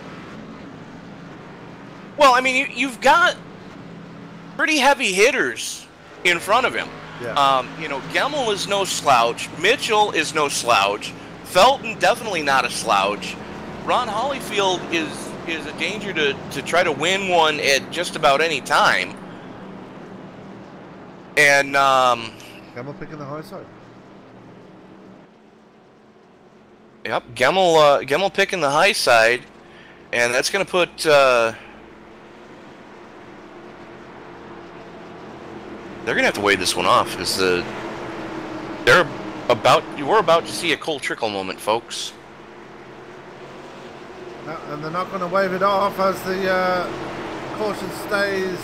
well, I mean, you've got pretty heavy hitters in front of him. Yeah. Gemmell is no slouch. Mitchell is no slouch. Felton definitely not a slouch. Ron Holyfield is a danger to try to win one at just about any time. And Gemmell picking the high side. Yep, Gemmell picking the high side, and that's going to put they're going to have to wade this one off, because we're about to see a cold trickle moment, folks. And they're not going to wave it off as the caution stays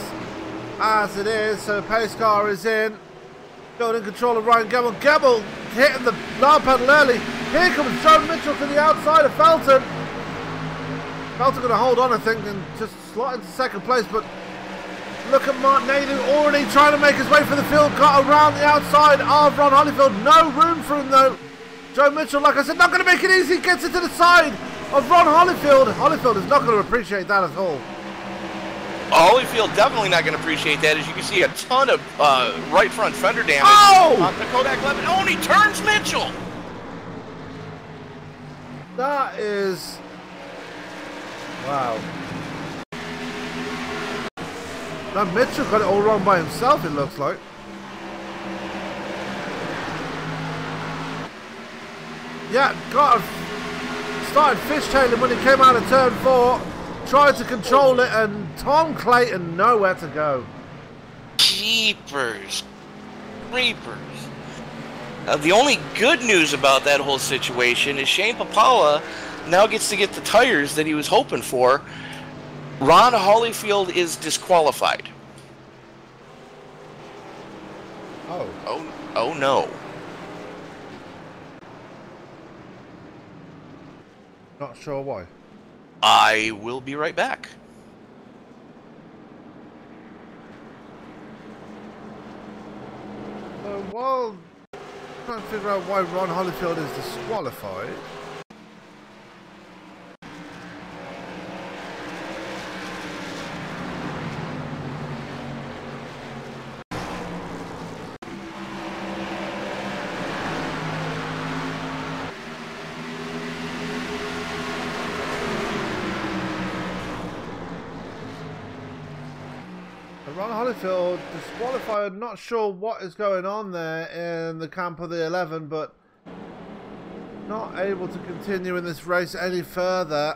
as it is. So pace car is in. Going in control of Ryan Gemmell. Gemmell hitting the loud pedal early. Here comes Joe Mitchell to the outside of Felton. Felton going to hold on, I think, and just slot into second place. But look at Mark Naden already trying to make his way for the field. Got around the outside of Ron Holyfield. No room for him, though. Joe Mitchell, like I said, not going to make it easy. Gets it to the side of Ron Holyfield. Holyfield is not going to appreciate that at all. Holyfield definitely not going to appreciate that. As you can see, a ton of right front fender damage. Oh! On the Kodak 11. Oh, and he turns Mitchell. That is... wow. Now Mitchell got it all wrong by himself, it looks like. Yeah, started fishtailing when he came out of turn 4. Tried to control it, and Tom Clayton nowhere to go. Jeepers creepers. The only good news about that whole situation is Shayne Pipala now gets to get the tires that he was hoping for. Ron Holyfield is disqualified. Oh no. Not sure why. I will be right back. While trying to figure out why Ron Holyfield is disqualified. Ron Holyfield disqualified, not sure what is going on there in the camp of the 11, but not able to continue in this race any further.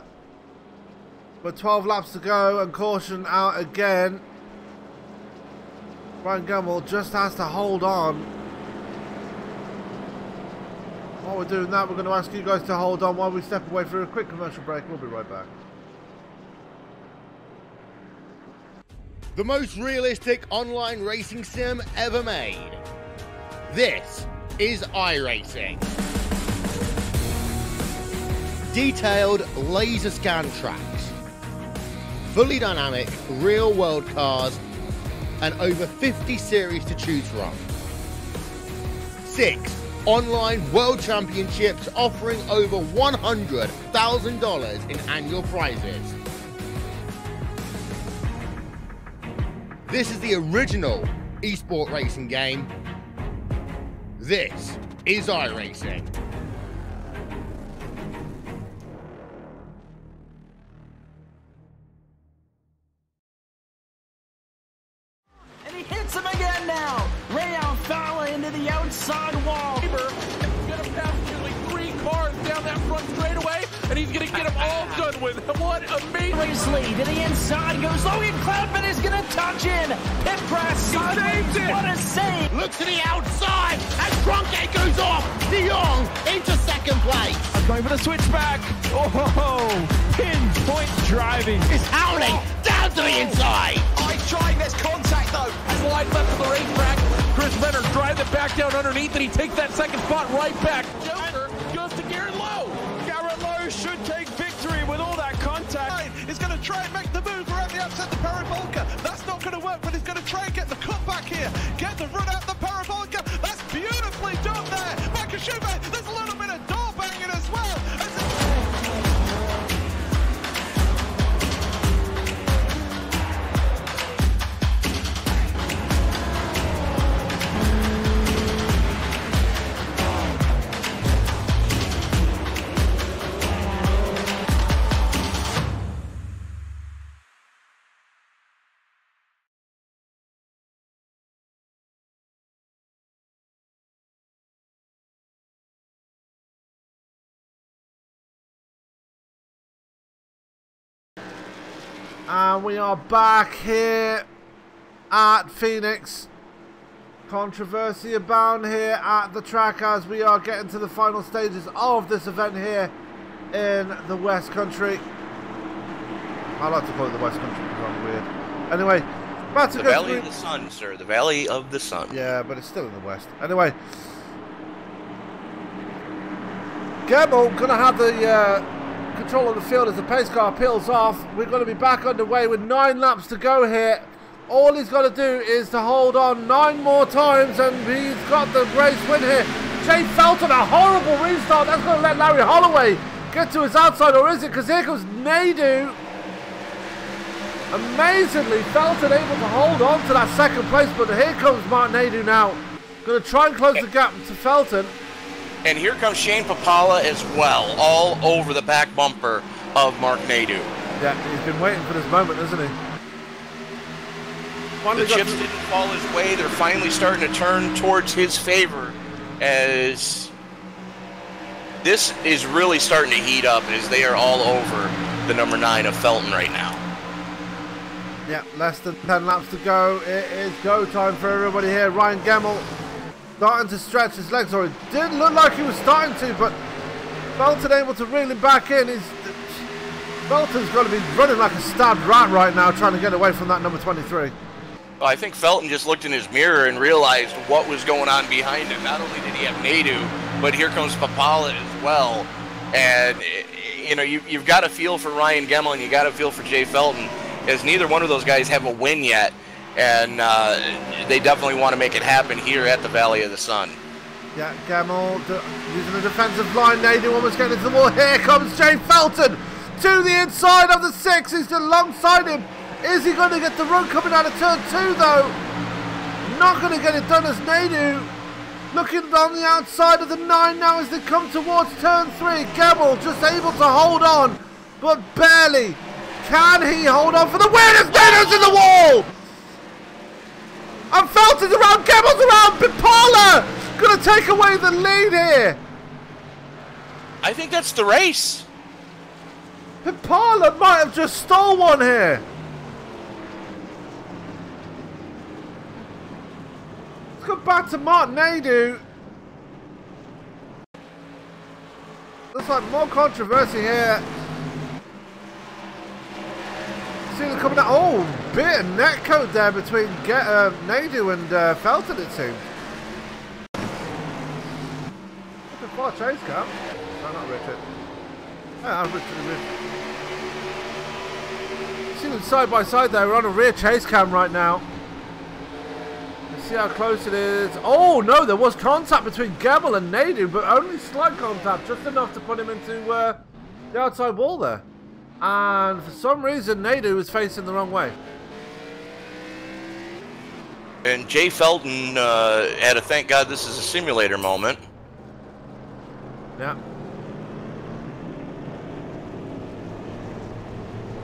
But 12 laps to go and caution out again. Ryan Gemmell just has to hold on. While we're doing that, we're going to ask you guys to hold on while we step away for a quick commercial break. We'll be right back. The most realistic online racing sim ever made. This is iRacing. Detailed laser scan tracks, fully dynamic real world cars, and over 50 series to choose from. 6 online world championships offering over $100,000 in annual prizes. This is the original esport racing game. This is iRacing. And he hits him again now. Rayon Fowler into the outside wall. He's going to pass nearly 3 cars down that front straightaway, and he's going to get them all done with. What amazing Race lead to the inside goes Logan Cloudman is going to touch in. Pit press. saved it. What a save. Look to the outside as Cronkite goes off. De Jong into second place. Going for the switchback. Oh, pinpoint driving. It's howling down to the inside. Trying this contact though. slide left of the racetrack. Chris Venner drives it back down underneath, and he takes that second spot right back. Joker goes to Garrett Lowe. Garrett Lowe should take victory with all that contact. He's going to try and make the move around the outside the parabolica. That's not going to work, but he's going to try and get the cut back here. Get the run out the parabolica. That's beautifully done there. Michael Schumacher, there's a little bit of door banging as well. And we are back here at Phoenix. Controversy abound here at the track as we are getting to the final stages of this event here in the West Country. I like to call it the West Country because I'm weird. Anyway, about to the go Valley through... of the Sun, sir. The Valley of the Sun. Yeah, but it's still in the west. Anyway. Gemmell going to have the control of the field as the pace car peels off. We're going to be back underway with 9 laps to go here. All he's got to do is to hold on 9 more times, and he's got the race win here. Jay Felton, a horrible restart. That's going to let Larry Holloway get to his outside, or is it? Because here comes Nadeau. Amazingly, Felton able to hold on to that second place, but here comes Mark Nadeau now. Going to try and close the gap to Felton. And here comes Shayne Pipala as well, all over the back bumper of Mark Nadeau. Yeah, he's been waiting for this moment, hasn't he? The chips didn't fall his way. They're finally starting to turn towards his favor, as this is really starting to heat up, as they are all over the number 9 of Felton right now. Yeah, less than 10 laps to go. It is go time for everybody here. Ryan Gemmell starting to stretch his legs, or it didn't look like he was starting to, but Felton able to reel him back in. Felton's got to be running like a stabbed rat right now, trying to get away from that number 23. Well, I think Felton just looked in his mirror and realized what was going on behind him. Not only did he have Nadeau, but here comes Pipala as well. And, you know, you've got to feel for Ryan Gemmell, and you got to feel for Jay Felton, as neither one of those guys have a win yet. And they definitely want to make it happen here at the Valley of the Sun. Yeah, Gemmell using the defensive line. Nadeau almost getting into the wall. Here comes Jay Felton to the inside of the 6. He's alongside him. Is he going to get the run coming out of turn 2 though? Not going to get it done, as Nadeau looking on the outside of the 9 now as they come towards turn 3. Gemmell just able to hold on, but barely. Can he hold on for the win as Nadeau's in the wall? And Felton's around, Gemmell's around, Pipala going to take away the lead here. I think that's the race. Pipala might have just stole one here. Let's go back to Mark Nadeau. Looks like more controversy here. See them coming out. Oh, bit of netcode there between Nadeau and Felton, it seems. Looking for a chase car. No, not Richard. Yeah, Richard. See them side by side there. We're on a rear chase cam right now. Let's see how close it is. Oh no, there was contact between Gemmell and Nadeau, but only slight contact, just enough to put him into the outside wall there. And for some reason, Nadeau was facing the wrong way. And Jay Felton had a thank God this is a simulator moment. Yeah.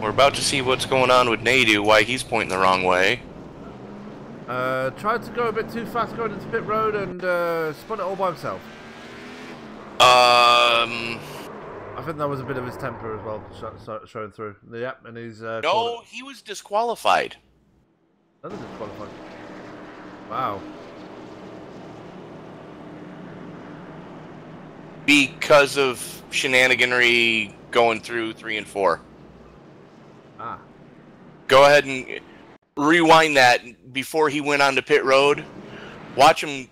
We're about to see what's going on with Nadeau, why he's pointing the wrong way. Tried to go a bit too fast going into pit road and spun it all by himself. I think that was a bit of his temper as well, showing through. Yep, and he's... no, he was disqualified. Another disqualified. Wow. Because of shenaniganry going through 3 and 4. Ah. Go ahead and rewind that before he went on to pit road. Watch him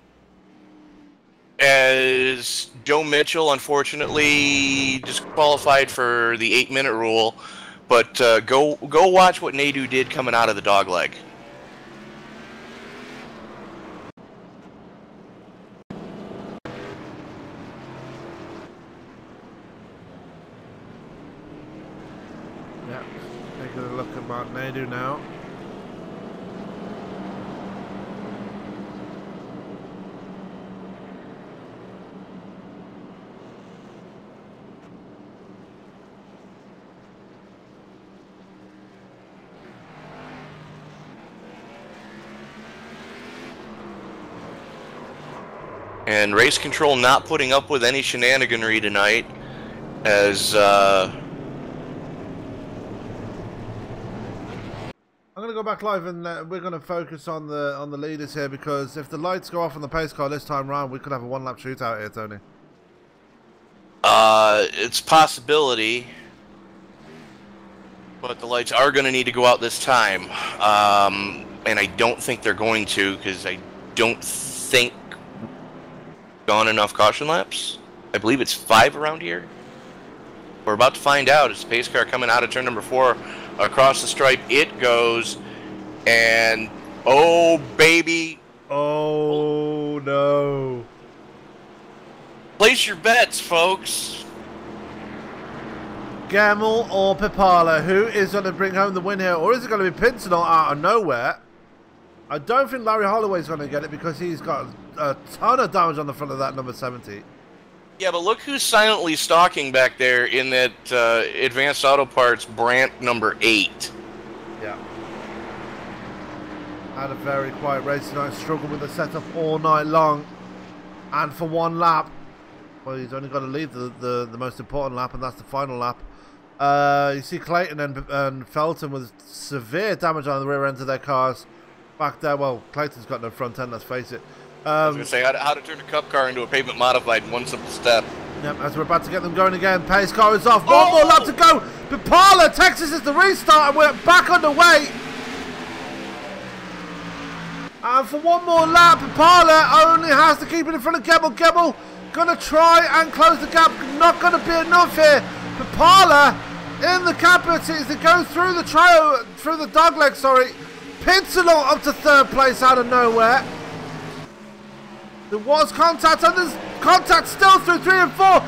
as Joe Mitchell, unfortunately, disqualified for the 8-minute rule. But go watch what Nadeau did coming out of the dogleg. Yeah, taking a look at Mark Nadeau now. And race control not putting up with any shenaniganry tonight, as I'm going to go back live, and we're going to focus on the leaders here, because if the lights go off on the pace car this time round, we could have a one-lap shootout here, Tony. It's a possibility, but the lights are going to need to go out this time. and I don't think they're going to, because I don't think gone enough caution laps. I believe it's 5 around here. We're about to find out. It's a pace car coming out of turn number 4 across the stripe. It goes, and oh baby, oh no! Place your bets, folks. Gemmell or Pipala, who is going to bring home the win here, or is it going to be Pincinel out of nowhere? I don't think Larry Holloway's going to get it because he's got a ton of damage on the front of that number 70. Yeah, but look who's silently stalking back there in that Advanced Auto Parts Brandt number 8. Yeah. Had a very quiet race tonight, struggled with the setup all night long. And for one lap, well, he's only got to lead the most important lap, and that's the final lap. You see Clayton and Felton with severe damage on the rear ends of their cars. Back there, well, Clayton's got no front end, let's face it. I was going to say, how to turn a cup car into a pavement modified in one simple step. Yep, as we're about to get them going again, pace car is off. One more lap to go. Pipala, Texas is the restart, and we're back underway. And for one more lap, Pipala only has to keep it in front of Gemmell. Gemmell gonna try and close the gap. Not gonna be enough here. Pipala in the caboose as it goes through the trail, through the dogleg. Sorry, Pincinel up to 3rd place out of nowhere. There was contact, and there's contact still through 3 and 4.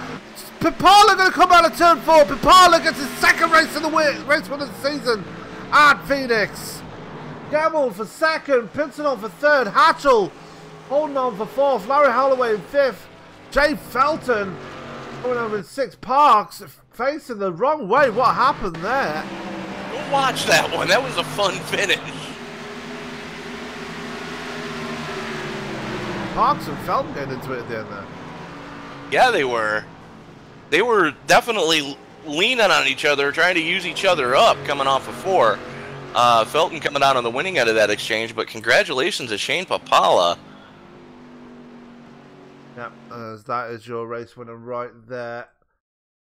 Pipala going to come out of turn 4. Pipala gets his 2nd race of the race win of the season at Phoenix. Gemmell for 2nd, Pincinel for 3rd, Hatchel holding on for 4th, Larry Holloway in 5th, Jay Felton going over in 6th, Parks facing the wrong way. What happened there? Go watch that one. That was a fun finish. Parks and Felton getting into it at the end there. Yeah, they were. They were definitely leaning on each other, trying to use each other up coming off of 4. Felton coming out on the winning end of that exchange, but congratulations to Shayne Pipala. Yep, as that is your race winner right there.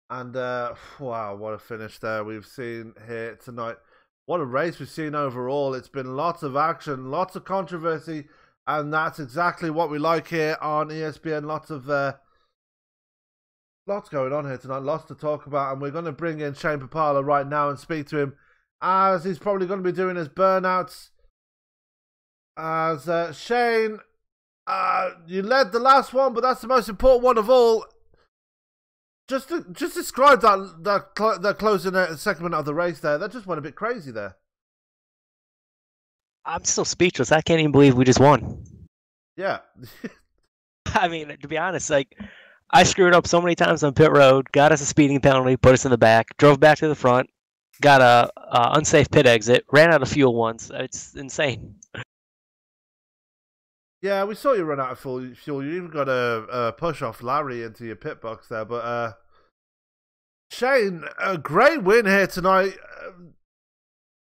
And, wow, what a finish there we've seen here tonight. What a race we've seen overall. It's been lots of action, lots of controversy, and that's exactly what we like here on ESPN. Lots going on here tonight, lots to talk about, and we're going to bring in Shayne Pipala right now and speak to him, as he's probably going to be doing his burnouts. As Shayne, you led the last one, but that's the most important one of all. Just describe that closing segment of the race there. That just went a bit crazy there. I'm still speechless. I can't even believe we just won. Yeah. I mean, to be honest, like, I screwed up so many times on pit road, got us a speeding penalty, put us in the back, drove back to the front, got a unsafe pit exit, ran out of fuel once. It's insane. Yeah, we saw you run out of fuel. You even got a push off Larry into your pit box there. But Shayne, a great win here tonight.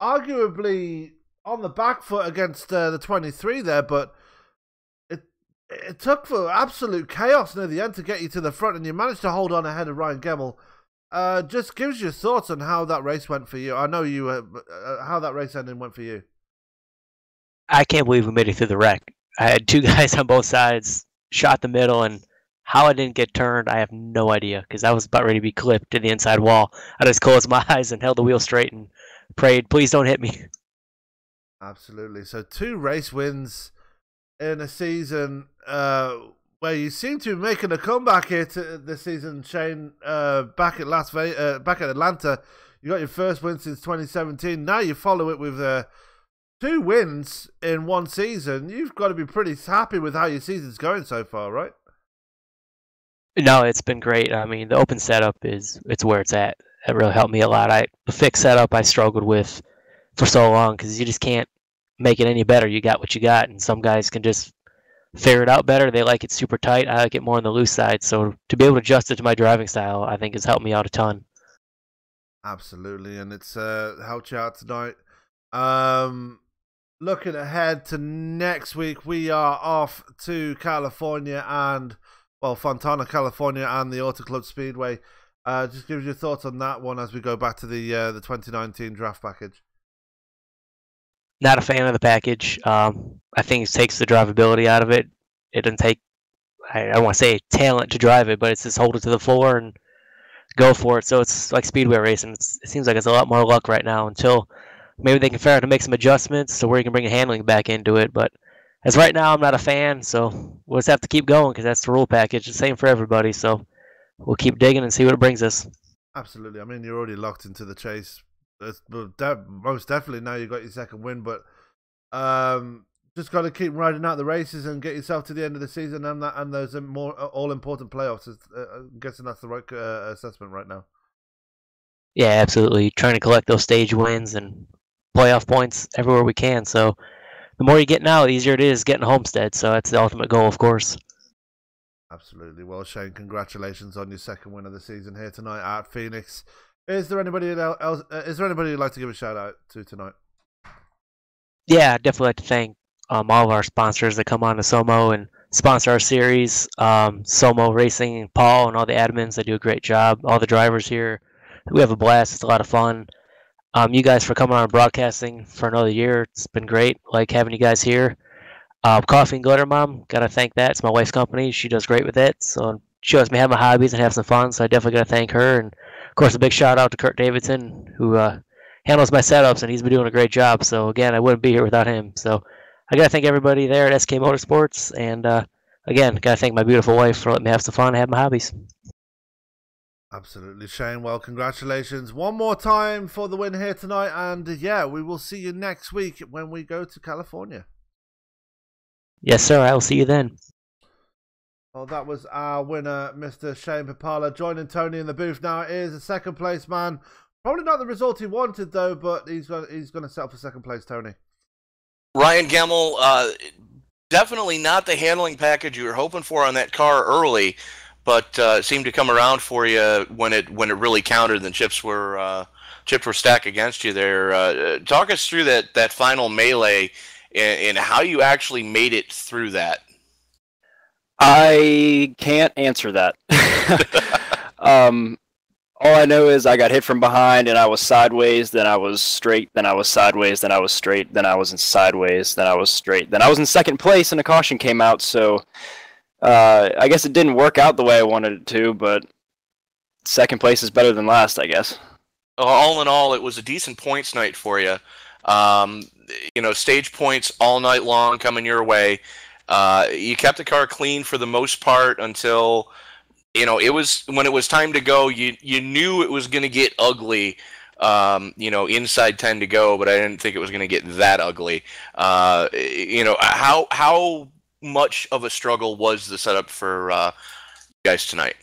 Arguably on the back foot against the 23 there, but it took for absolute chaos near the end to get you to the front, and you managed to hold on ahead of Ryan Gemmell. Just give us your thoughts on how that race went for you. I know you how that race ending went for you. I can't believe we made it through the wreck. I had 2 guys on both sides, shot the middle, and how I didn't get turned, I have no idea, because I was about ready to be clipped to the inside wall. I just closed my eyes and held the wheel straight and prayed, please don't hit me. Absolutely. So 2 race wins in a season where you seem to be making a comeback here this season, Shayne. Back at Atlanta, you got your first win since 2017. Now you follow it with 2 wins in one season. You've got to be pretty happy with how your season's going so far, right? No, it's been great. I mean, the open setup it's where it's at. It really helped me a lot. The fixed setup I struggled with for so long because you just can't make it any better. You got what you got, and some guys can just figure it out better. They like it super tight. I like it more on the loose side. So to be able to adjust it to my driving style, I think has helped me out a ton. Absolutely, and it's helped you out tonight. Looking ahead to next week, we are off to California and, well, Fontana, California, and the Auto Club Speedway. Just give us your thoughts on that one as we go back to the 2019 draft package. Not a fan of the package. I think it takes the drivability out of it. It doesn't take, I don't want to say talent to drive it, but it's just hold it to the floor and go for it. So it's like speedway racing. It seems like it's a lot more luck right now until maybe they can figure out to make some adjustments to where you can bring the handling back into it. But as right now, I'm not a fan, so we'll just have to keep going because that's the rule package. It's the same for everybody. So we'll keep digging and see what it brings us. Absolutely. I mean, you're already locked into the chase. Most definitely now you've got your second win, but just got to keep riding out the races and get yourself to the end of the season and those more all-important playoffs. I'm guessing that's the right assessment right now. Yeah, absolutely. Trying to collect those stage wins and playoff points everywhere we can. So the more you get now, the easier it is getting Homestead. So that's the ultimate goal, of course. Absolutely. Well, Shayne, congratulations on your second win of the season here tonight at Phoenix. Is there anybody else? Is there anybody you'd like to give a shout out to tonight? Yeah, I'd definitely like to thank all of our sponsors that come on to SOMO and sponsor our series. SOMO Racing and Paul and all the admins, they do a great job. All the drivers here, we have a blast. It's a lot of fun. You guys for coming on and broadcasting for another year. It's been great. Like having you guys here. Coffee and Glitter Mom, gotta thank that. It's my wife's company. She does great with it. So she lets me have my hobbies and have some fun. So I definitely gotta thank her. And of course, a big shout out to Kurt Davidson, who handles my setups, and he's been doing a great job. So again, I wouldn't be here without him. So I gotta thank everybody there at SK Motorsports, and again, gotta thank my beautiful wife for letting me have some fun and have my hobbies. Absolutely, Shayne. Well, congratulations one more time for the win here tonight, and yeah, we will see you next week when we go to California. Yes, sir. I will see you then. Well, that was our winner, Mr. Shayne Pipala. Joining Tony in the booth now is a second place man. Probably not the result he wanted, though, but he's going to settle for second place, Tony. Ryan Gemmell, definitely not the handling package you were hoping for on that car early, but seemed to come around for you when it really counted and chips were stacked against you there. Talk us through that final melee and how you actually made it through that. I can't answer that. All I know is I got hit from behind and I was sideways, then I was straight, then I was sideways, then I was straight, then I was in sideways, then I was straight. Then I was in second place and a caution came out, so I guess it didn't work out the way I wanted it to, but second place is better than last, I guess. All in all, it was a decent points night for you. Stage points all night long coming your way. You kept the car clean for the most part until, it was when it was time to go. You knew it was going to get ugly. Inside 10 to go, but I didn't think it was going to get that ugly. How much of a struggle was the setup for you guys tonight?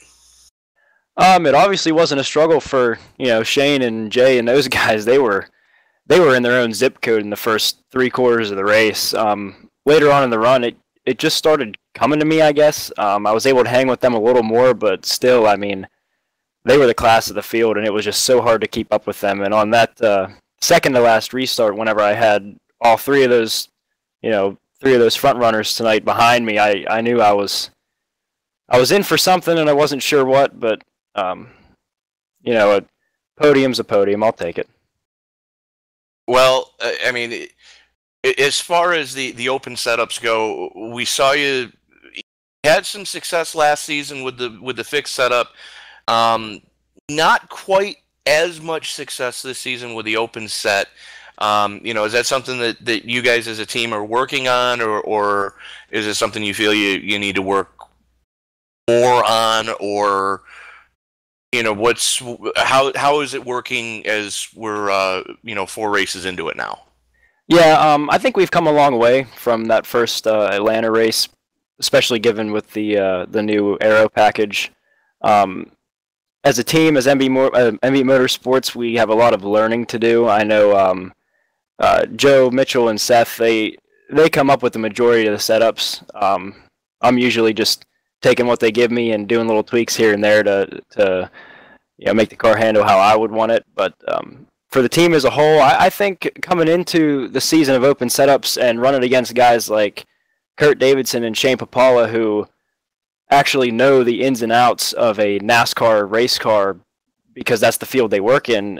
It obviously wasn't a struggle for Shayne and Jay and those guys. They were in their own zip code in the first 3 quarters of the race. Later on in the run, it just started coming to me, I guess. I was able to hang with them a little more, but still, I mean, they were the class of the field, and it was just so hard to keep up with them. And on that second to last restart, whenever I had all 3 of those, 3 of those front runners tonight behind me, I knew I was in for something, and I wasn't sure what, but a podium's a podium. I'll take it. Well, I mean, as far as the open setups go, we saw you had some success last season with the fixed setup. Not quite as much success this season with the open set. Is that something that you guys as a team are working on, or is it something you feel you need to work more on, or how is it working as we're 4 races into it now? Yeah, I think we've come a long way from that first Atlanta race, especially given with the new aero package. As a team, as MB Motorsports, we have a lot of learning to do. I know Joe, Mitchell, and Seth, they come up with the majority of the setups. I'm usually just taking what they give me and doing little tweaks here and there to make the car handle how I would want it. But for the team as a whole, I think coming into the season of open setups and running against guys like Kurt Davidson and Shayne Pipala, who actually know the ins and outs of a NASCAR race car because that's the field they work in,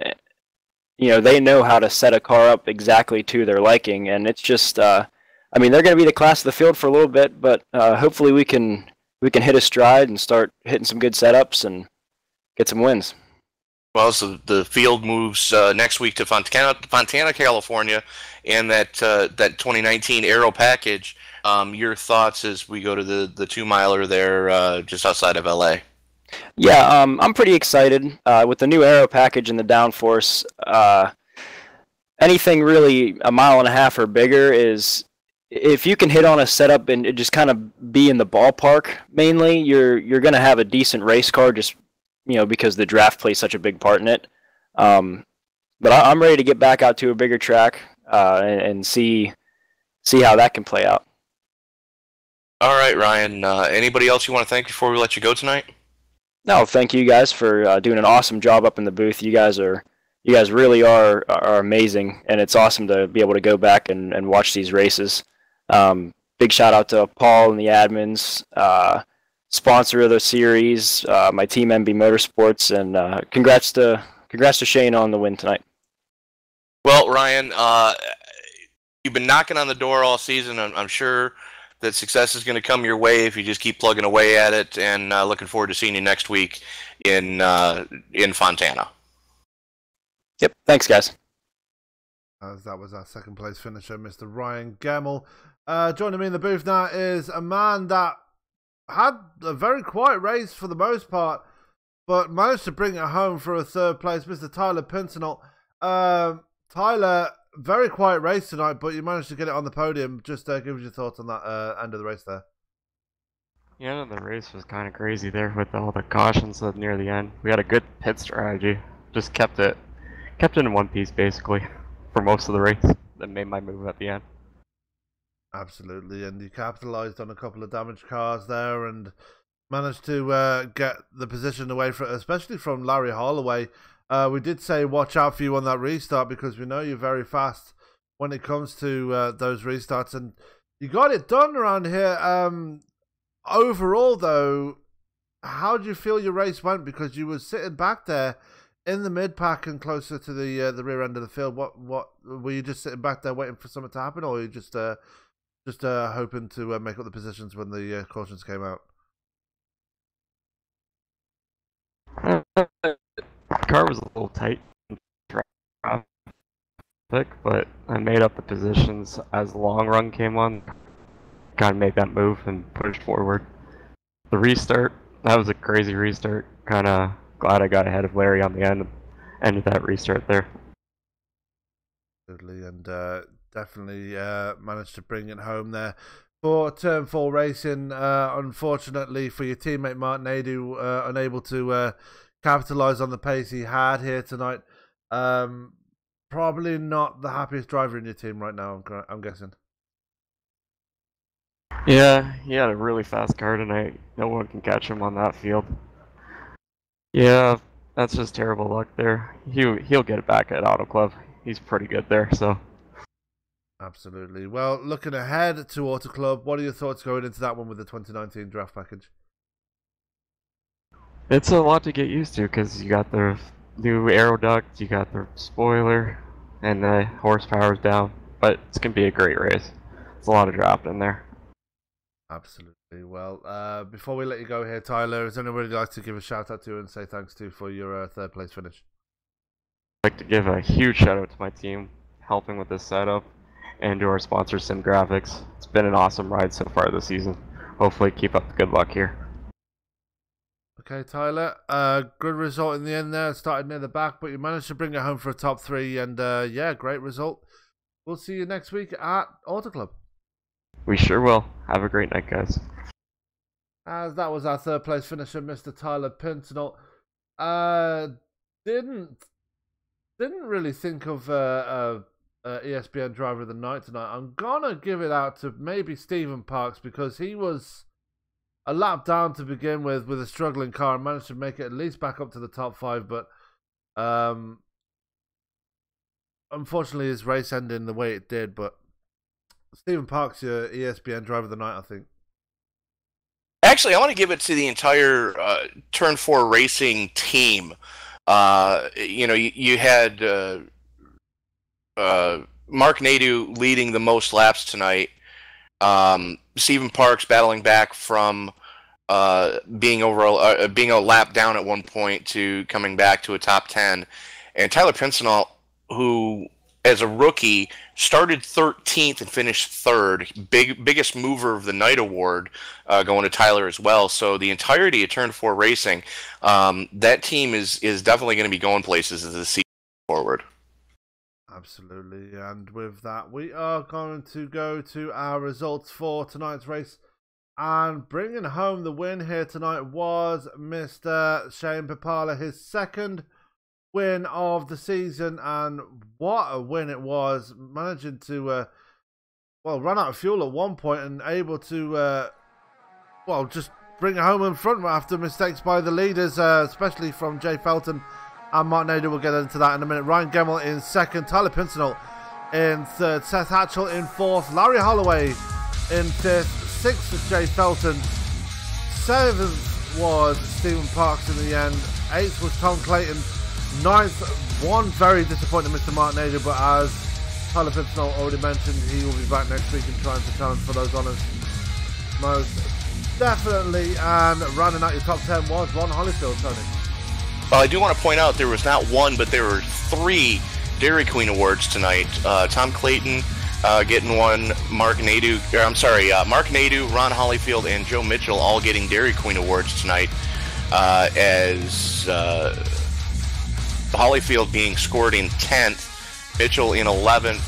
they know how to set a car up exactly to their liking, and it's just, I mean, they're going to be the class of the field for a little bit, but hopefully we can hit a stride and start hitting some good setups and get some wins. Well, so the field moves next week to Fontana, California, and that 2019 Aero package. Your thoughts as we go to the 2-miler there just outside of LA? Yeah, I'm pretty excited with the new Aero package and the downforce. Anything really a mile and a half or bigger is, if you can hit on a setup and just kind of be in the ballpark, mainly you're going to have a decent race car, just because the draft plays such a big part in it. But I'm ready to get back out to a bigger track and see how that can play out. All right, Ryan. Anybody else you want to thank before we let you go tonight? No, thank you guys for doing an awesome job up in the booth. You guys really are amazing, and it's awesome to be able to go back and watch these races. Big shout out to Paul and the admins, sponsor of the series, my team MB Motorsports, and congrats to Shayne on the win tonight. Well, Ryan, you've been knocking on the door all season. I'm sure that success is going to come your way if you just keep plugging away at it, and looking forward to seeing you next week in Fontana. Yep, thanks, guys. As that was our second place finisher, Mr. Ryan Gemmell. Joining me in the booth now is a man that had a very quiet race for the most part, but managed to bring it home for a third place, Mr. Tyler Pincinel. Tyler, very quiet race tonight, but you managed to get it on the podium. Just give us your thoughts on that end of the race there. Yeah, the race was kind of crazy there with all the cautions near the end. We had a good pit strategy. Just kept it in one piece basically for most of the race. That made my move at the end. Absolutely, and you capitalized on a couple of damaged cars there and managed to get the position away from, especially from Larry Holloway. We did say watch out for you on that restart because we know you're very fast when it comes to those restarts, and you got it done around here. Overall, though, how do you feel your race went? Because you were sitting back there in the mid pack and closer to the rear end of the field. What were you just sitting back there waiting for something to happen, or were you just hoping to make up the positions when the cautions came out? The car was a little tight in traffic, but I made up the positions as the long run came on. Kind of made that move and pushed forward. The restart, that was a crazy restart. Kind of glad I got ahead of Larry on the end of that restart there. Absolutely, and definitely managed to bring it home there. For Turn 4 Racing, unfortunately for your teammate Martin Adu, unable to capitalise on the pace he had here tonight. Probably not the happiest driver in your team right now, I'm guessing. Yeah, he had a really fast car tonight. No one can catch him on that field. Yeah, that's just terrible luck there. He'll get it back at Auto Club. He's pretty good there, so. Absolutely. Well, looking ahead to Auto Club, what are your thoughts going into that one with the 2019 draft package? It's a lot to get used to because you got the new aero duct, you got the spoiler, and the horsepower's down. But it's going to be a great race. There's a lot of drop in there. Absolutely. Well, before we let you go here, Tyler, is there anybody you'd like to give a shout out to and say thanks to for your third place finish? I'd like to give a huge shout out to my team helping with this setup and to our sponsor Sim Graphics. It's been an awesome ride so far this season. Hopefully keep up the good luck here. Okay, Tyler, good result in the end there. Started near the back, but you managed to bring it home for a top 3, and yeah, great result. We'll see you next week at Auto Club. We sure will. Have a great night, guys. As that was our third place finisher, Mr. Tyler Pincinel. Didn't really think of ESPN Driver of the Night tonight. I'm gonna give it out to maybe Stephen Parks because he was a lap down to begin with a struggling car and managed to make it at least back up to the top 5, but unfortunately his race ended the way it did. But Stephen Parks, your ESPN Driver of the Night, I think. Actually, I want to give it to the entire Turn 4 Racing team. You know, you had Mark Nadeau leading the most laps tonight. Stephen Parks battling back from being a lap down at one point to coming back to a top 10, and Tyler Pincinel, who as a rookie started 13th and finished 3rd, biggest mover of the night award, going to Tyler as well. So the entirety of Turn 4 Racing, that team is definitely going to be going places as the season forward. Absolutely, and with that, we are going to go to our results for tonight's race. And bringing home the win here tonight was Mr. Shayne Pipala, his 2nd win of the season, and what a win it was, managing to run out of fuel at one point and able to just bring it home in front after mistakes by the leaders, especially from Jay Felton and Mark Nadeau. We'll get into that in a minute. Ryan Gemmell in 2nd, Tyler Pincinel in 3rd, Seth Hatchel in 4th, Larry Holloway in 5th, 6th was Jay Felton, 7th was Stephen Parks in the end, 8th was Tom Clayton, 9th, one very disappointing Mr. Mark Nadeau, but as Tyler Pincinel already mentioned, he will be back next week and trying to challenge for those honours most definitely. And rounding out your top 10 was Ron Holyfield, Tony. Well, I do want to point out there was not one, but there were 3 Dairy Queen awards tonight. Tom Clayton getting one, Mark Nadeau, Ron Holyfield, and Joe Mitchell all getting Dairy Queen awards tonight, as Holyfield being scored in 10th, Mitchell in 11th,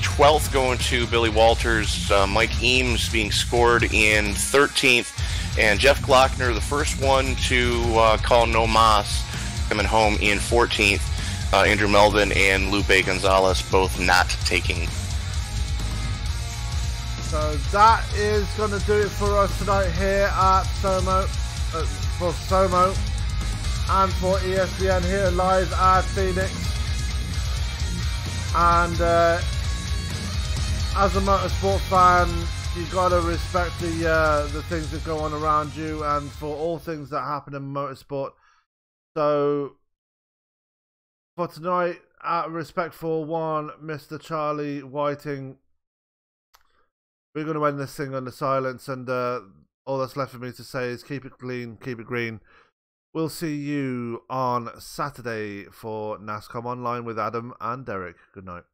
12th going to Billy Walters, Mike Eames being scored in 13th, and Jeff Glockner, the first one to call no mas, coming home in 14th. Andrew Melvin and Lupe Gonzalez both not taking. So that is going to do it for us tonight here at SOMO, for SOMO and for ESPN here live at Phoenix. And as a motorsport fan, you got to respect the things that go on around you, and for all things that happen in motorsport. So for tonight, at Respectful 1, Mr. Charlie Whiting, we're going to end this thing under silence, and all that's left for me to say is keep it clean, keep it green. We'll see you on Saturday for NASCAR Online with Adam and Derek. Good night.